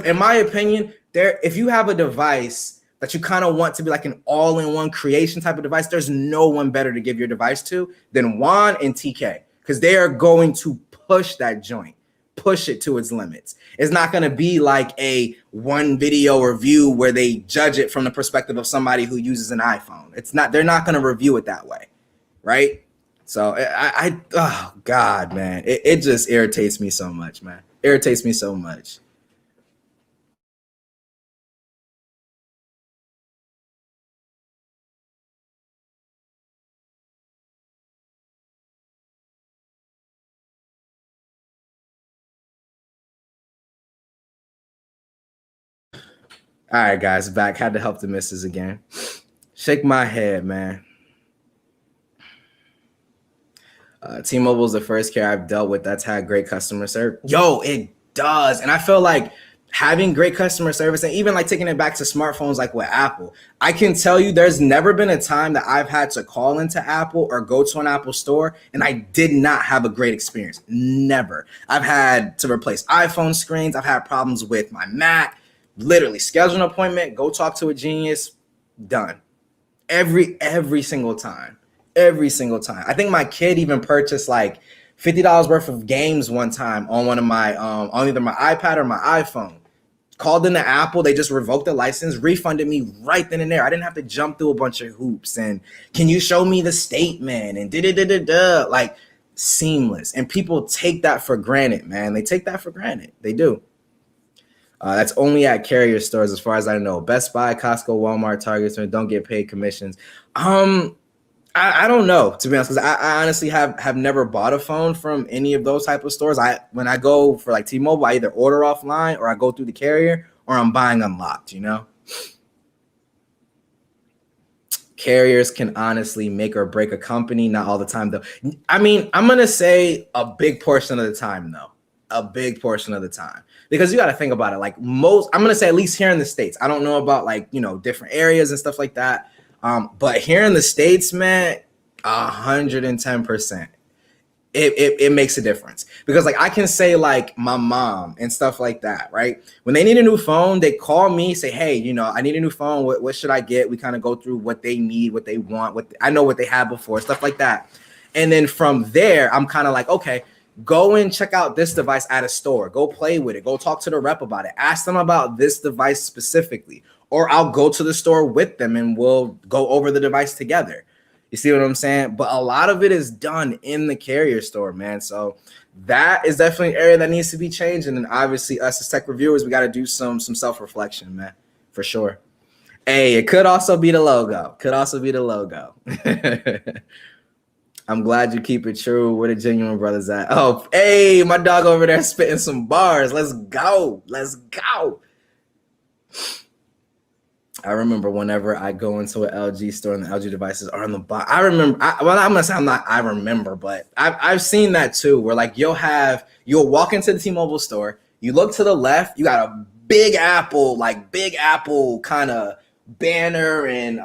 In my opinion, if you have a device that you kind of want to be like an all-in-one creation type of device, there's no one better to give your device to than Juan and TK, because they are going to push that joint, push it to its limits. It's not going to be like a one video review where they judge it from the perspective of somebody who uses an iPhone. They're not going to review it that way, right? So oh God, man, it just irritates me so much, man. Irritates me so much. All right, guys, back. Had to help the missus again. Shake my head, man. T-Mobile is the first carrier I've dealt with that's had great customer service. Yo, it does. And I feel like having great customer service, and even like taking it back to smartphones like with Apple, I can tell you there's never been a time that I've had to call into Apple or go to an Apple store and I did not have a great experience. Never. I've had to replace iPhone screens. I've had problems with my Mac. Literally schedule an appointment, go talk to a genius, done. Every single time. Every single time. I think my kid even purchased like $50 worth of games one time on one of my on either my iPad or my iPhone. Called into Apple, they just revoked the license, refunded me right then and there. I didn't have to jump through a bunch of hoops and can you show me the statement and like seamless. And people take that for granted, man. They take that for granted. They do. That's only at carrier stores, as far as I know. Best Buy, Costco, Walmart, Target don't get paid commissions. I don't know, to be honest, because I honestly have never bought a phone from any of those type of stores. When I go for like T-Mobile, I either order offline or I go through the carrier or I'm buying unlocked, Carriers can honestly make or break a company, not all the time though. I mean, I'm gonna say a big portion of the time though. A big portion of the time, because you got to think about it. Like I'm going to say at least here in the States, I don't know about like, different areas and stuff like that. But here in the States, man, 110%. it makes a difference. Because like I can say like my mom and stuff like that, right? When they need a new phone, they call me, say, hey, you know, I need a new phone. What should I get? We kind of go through what they need, what they want, I know what they had before, stuff like that. And then from there, I'm kind of like, okay, go and check out this device at a store. Go play with it. Go talk to the rep about it. Ask them about this device specifically. Or I'll go to the store with them and we'll go over the device together. You see what I'm saying? But a lot of it is done in the carrier store, man. So that is definitely an area that needs to be changed. And then obviously us as tech reviewers, we got to do some self-reflection, man, for sure. Hey, it could also be the logo. Could also be the logo. I'm glad you keep it true. Where the genuine brothers at? Oh, hey, my dog over there spitting some bars. Let's go. Let's go. I remember whenever I go into an LG store and the LG devices are on the bottom. I remember, I'm gonna say I remember, but I've seen that too, where like you'll walk into the T-Mobile store, you look to the left, you got a big Apple kind of banner and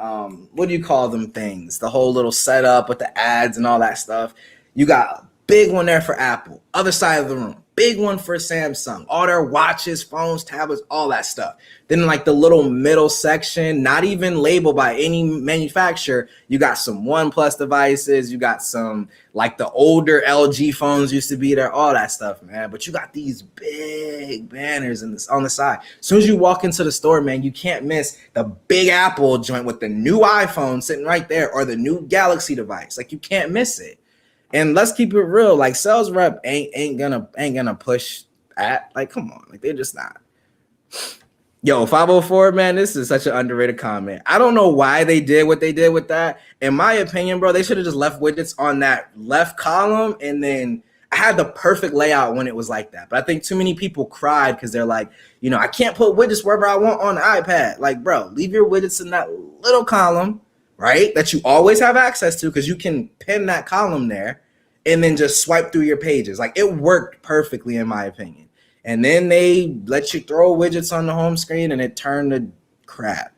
what do you call them things? The whole little setup with the ads and all that stuff. You got a big one there for Apple. Other side of the room, big one for Samsung. All their watches, phones, tablets, all that stuff. Then like the little middle section, not even labeled by any manufacturer, you got some OnePlus devices, you got some like the older LG phones used to be there, all that stuff, man. But you got these big banners on the side. As soon as you walk into the store, man, you can't miss the big Apple joint with the new iPhone sitting right there or the new Galaxy device. Like you can't miss it. And let's keep it real. Like sales rep ain't gonna push at, like, come on, like they're just not. Yo, 504, man, this is such an underrated comment. I don't know why they did what they did with that. In my opinion, bro, they should have just left widgets on that left column. And then I had the perfect layout when it was like that. But I think too many people cried because they're like, you know, I can't put widgets wherever I want on the iPad. Like, bro, leave your widgets in that little column, right? That you always have access to because you can pin that column there and then just swipe through your pages. Like it worked perfectly in my opinion. And then they let you throw widgets on the home screen and it turned to crap.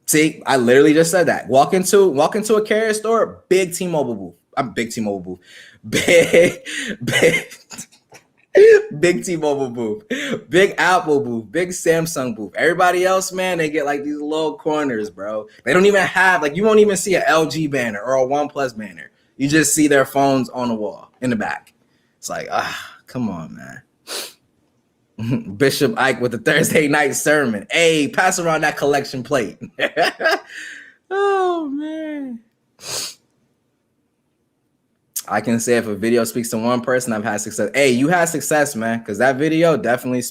See, I literally just said that. Walk into a carrier store, big T-Mobile booth. I'm big T-Mobile booth. Big big T-Mobile booth, big Apple booth, big Samsung booth. Everybody else, man, they get like these little corners, bro. They don't even have, like, you won't even see an LG banner or a OnePlus banner. You just see their phones on the wall in the back. It's like, come on, man. Bishop Ike with the Thursday night sermon. Hey, pass around that collection plate. Oh, man. I can say if a video speaks to one person, I've had success. Hey, you had success, man, because that video definitely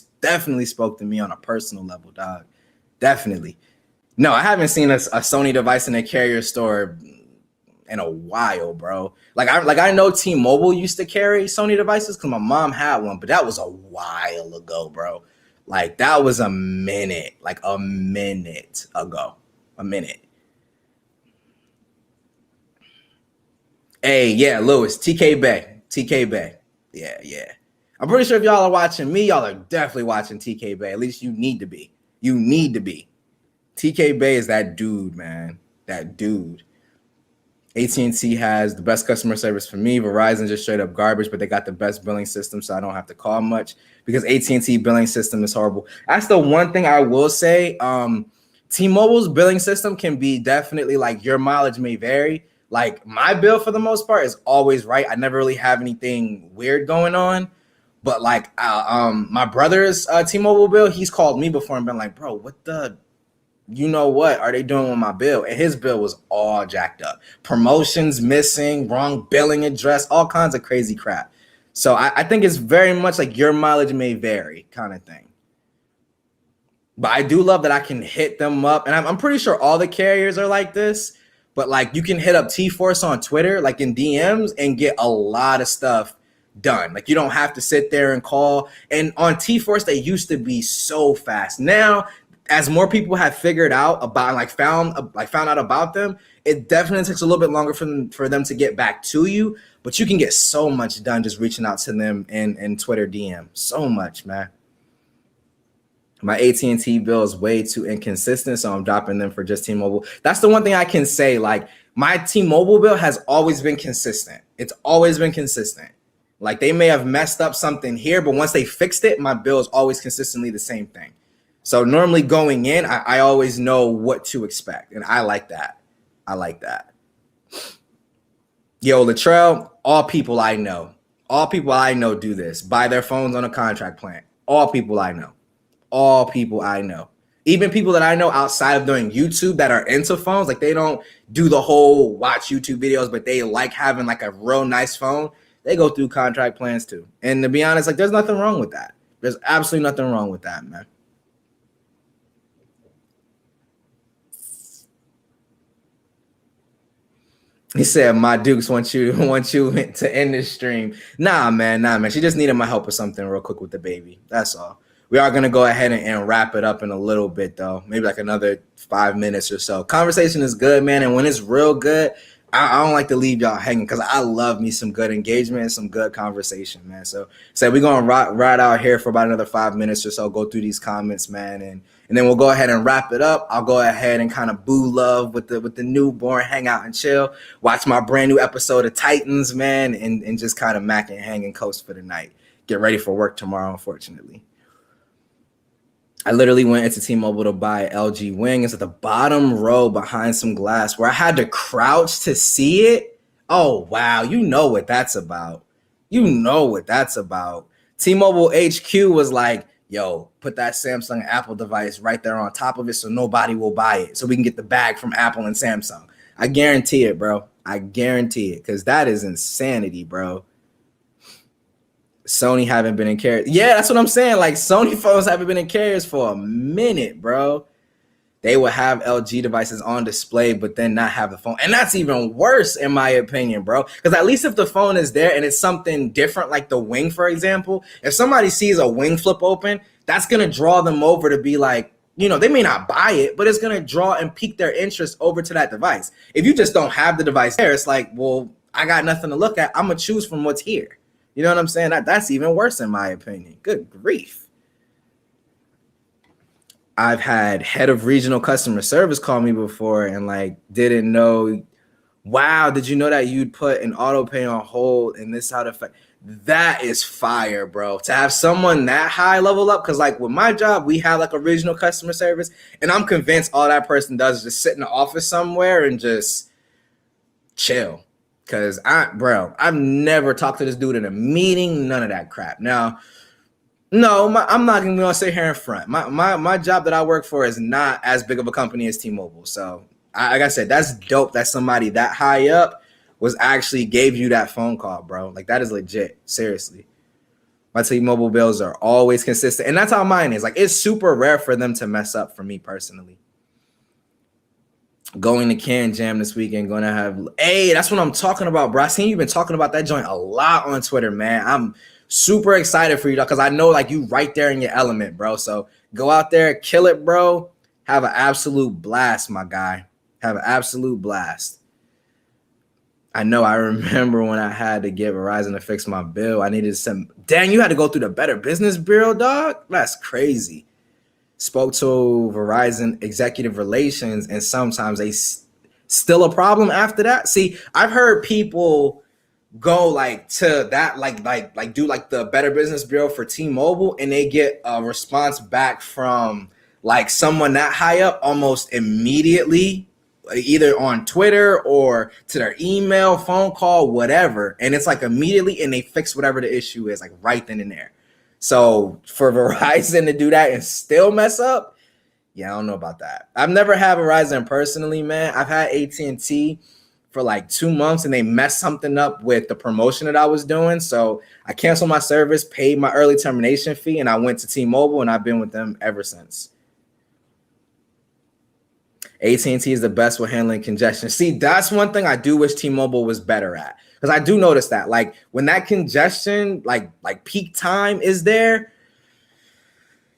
spoke to me on a personal level, dog. Definitely. No, I haven't seen a Sony device in a carrier store in a while, bro. I know T-Mobile used to carry Sony devices because my mom had one, but that was a while ago, bro. Like that was a minute ago. A minute. Hey, yeah, Lewis, TK Bay. Yeah. I'm pretty sure if y'all are watching me, y'all are definitely watching TK Bay. At least you need to be. TK Bay is that dude, man. That dude. AT&T has the best customer service for me. Verizon just straight up garbage, but they got the best billing system, so I don't have to call much because AT&T billing system is horrible. That's the one thing I will say. T-Mobile's billing system can be definitely like your mileage may vary. Like my bill for the most part is always right. I never really have anything weird going on. But like my brother's T-Mobile bill, he's called me before and been like, bro, what the, you know what are they doing with my bill? And his bill was all jacked up. Promotions missing, wrong billing address, all kinds of crazy crap. So I think it's very much like your mileage may vary kind of thing. But I do love that I can hit them up. And I'm pretty sure all the carriers are like this. But like you can hit up T-Force on Twitter, like in DMs, and get a lot of stuff done. Like you don't have to sit there and call. And on T-Force, they used to be so fast. Now, as more people have figured out about, found out about them, it definitely takes a little bit longer for them to get back to you. But you can get so much done just reaching out to them in Twitter DM. So much, man. My AT&T bill is way too inconsistent, so I'm dropping them for just T-Mobile. That's the one thing I can say. Like, my T-Mobile bill has always been consistent. It's always been consistent. Like, they may have messed up something here, but once they fixed it, my bill is always consistently the same thing. So normally going in, I always know what to expect, and I like that. I like that. Yo, Latrell, all people I know do this. Buy their phones on a contract plan. All people I know. All people I know. Even people that I know outside of doing YouTube that are into phones, like they don't do the whole watch YouTube videos, but they like having like a real nice phone. They go through contract plans too. And to be honest, like there's nothing wrong with that. There's absolutely nothing wrong with that, man. He said, "My Dukes want you to end this stream." Nah, man. She just needed my help with something real quick with the baby. That's all. We are gonna go ahead and wrap it up in a little bit though, maybe like another 5 minutes or so. Conversation is good, man, and when it's real good, I don't like to leave y'all hanging because I love me some good engagement and some good conversation, man. So we're gonna ride out here for about another 5 minutes or so, go through these comments, man, and then we'll go ahead and wrap it up. I'll go ahead and kind of boo love with the newborn, hang out and chill, watch my brand new episode of Titans, man, and just kind of mac and hang and coast for the night. Get ready for work tomorrow, unfortunately. I literally went into T-Mobile to buy LG Wing. It's at the bottom row behind some glass where I had to crouch to see it. Oh, wow. You know what that's about. T-Mobile HQ was like, yo, put that Samsung Apple device right there on top of it so nobody will buy it, so we can get the bag from Apple and Samsung. I guarantee it, bro. I guarantee it, because that is insanity, bro. Sony haven't been in carriers. Yeah, that's what I'm saying. Like, Sony phones haven't been in carriers for a minute, bro. They will have LG devices on display, but then not have the phone. And that's even worse, in my opinion, bro. Because at least if the phone is there and it's something different, like the Wing, for example, if somebody sees a Wing flip open, that's going to draw them over to be like, you know, they may not buy it, but it's going to draw and pique their interest over to that device. If you just don't have the device there, it's like, well, I got nothing to look at. I'm going to choose from what's here. You know what I'm saying? That's even worse in my opinion. Good grief. I've had head of regional customer service call me before and like didn't know. Wow, did you know that you'd put an auto pay on hold and this how to affect? That is fire, bro. To have someone that high level up, because like with my job, we have like a regional customer service, and I'm convinced all that person does is just sit in the office somewhere and just chill. Cause I've never talked to this dude in a meeting, none of that crap. Now, no, I'm not even gonna sit here in front. My job that I work for is not as big of a company as T-Mobile. So, like I said, that's dope that somebody that high up was actually gave you that phone call, bro. Like that is legit. Seriously, my T-Mobile bills are always consistent, and that's how mine is. Like it's super rare for them to mess up for me personally. Going to Can Jam this weekend. Going to have. Hey, that's what I'm talking about, bro. I seen you've been talking about that joint a lot on Twitter, man. I'm super excited for you, because I know like you right there in your element, bro. So go out there, kill it, bro. Have an absolute blast, my guy. Have an absolute blast. I know. I remember when I had to get Verizon to fix my bill. I needed some. Dang, you had to go through the Better Business Bureau, dog. That's crazy. Spoke to Verizon executive relations, and sometimes they still a problem after that. See, I've heard people go like to that, like do like the Better Business Bureau for T-Mobile, and they get a response back from like someone that high up almost immediately, either on Twitter or to their email, phone call, whatever. And it's like immediately, and they fix whatever the issue is, like right then and there. So for Verizon to do that and still mess up, yeah, I don't know about that. I've never had Verizon personally, man. I've had AT&T for like 2 months, and they messed something up with the promotion that I was doing. So I canceled my service, paid my early termination fee, and I went to T-Mobile, and I've been with them ever since. AT&T is the best with handling congestion. See, that's one thing I do wish T-Mobile was better at. Because I do notice that, like, when that congestion, like peak time is there,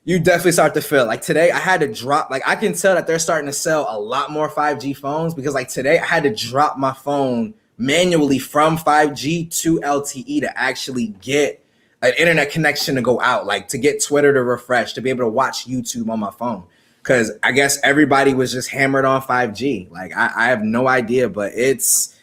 you definitely start to feel. Like, today, I had to drop. Like, I can tell that they're starting to sell a lot more 5G phones, because, like, today, I had to drop my phone manually from 5G to LTE to actually get an internet connection to go out, like to get Twitter to refresh, to be able to watch YouTube on my phone. Because I guess everybody was just hammered on 5G. Like I have no idea, but it's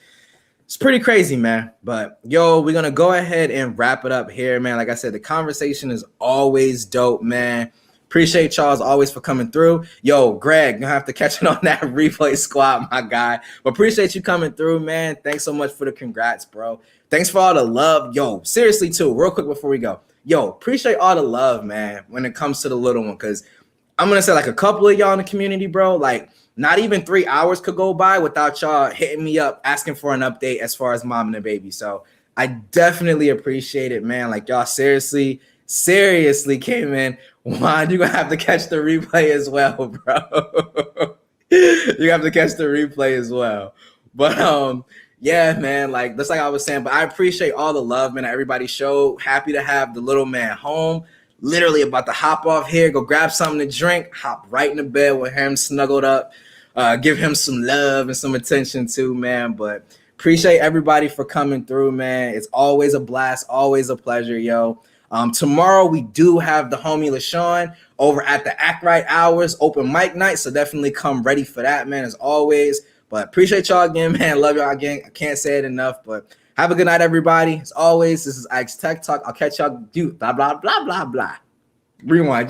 pretty crazy, man. But yo, we're gonna go ahead and wrap it up here, man. Like I said, the conversation is always dope, man. Appreciate y'all as always for coming through. Yo, Greg, gonna have to catch it on that replay squad, my guy. But appreciate you coming through, man. Thanks so much for the congrats, bro. Thanks for all the love. Yo, seriously, too, real quick before we go. Yo, appreciate all the love, man, when it comes to the little one. Because I'm gonna say, like, a couple of y'all in the community, bro, like, not even 3 hours could go by without y'all hitting me up, asking for an update as far as mom and the baby. So I definitely appreciate it, man. Like, y'all seriously came in. Juan, you're gonna have to catch the replay as well, bro. You have to catch the replay as well. But yeah, man, like that's like I was saying, but I appreciate all the love, man, that everybody showed. Happy to have the little man home. Literally about to hop off here, go grab something to drink, hop right in the bed with him snuggled up, give him some love and some attention too, man. But appreciate everybody for coming through, man. It's always a blast, always a pleasure, yo. Tomorrow we do have the homie LaShawn over at the Act Right Hours open mic night, so definitely come ready for that, man, as always. But appreciate y'all again, man. Love y'all again. I can't say it enough, but have a good night, everybody. As always, this is Ike's Tech Talk. I'll catch y'all. Blah, blah, blah, blah, blah. Rewind.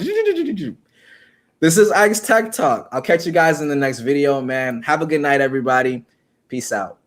This is Ike's Tech Talk. I'll catch you guys in the next video, man. Have a good night, everybody. Peace out.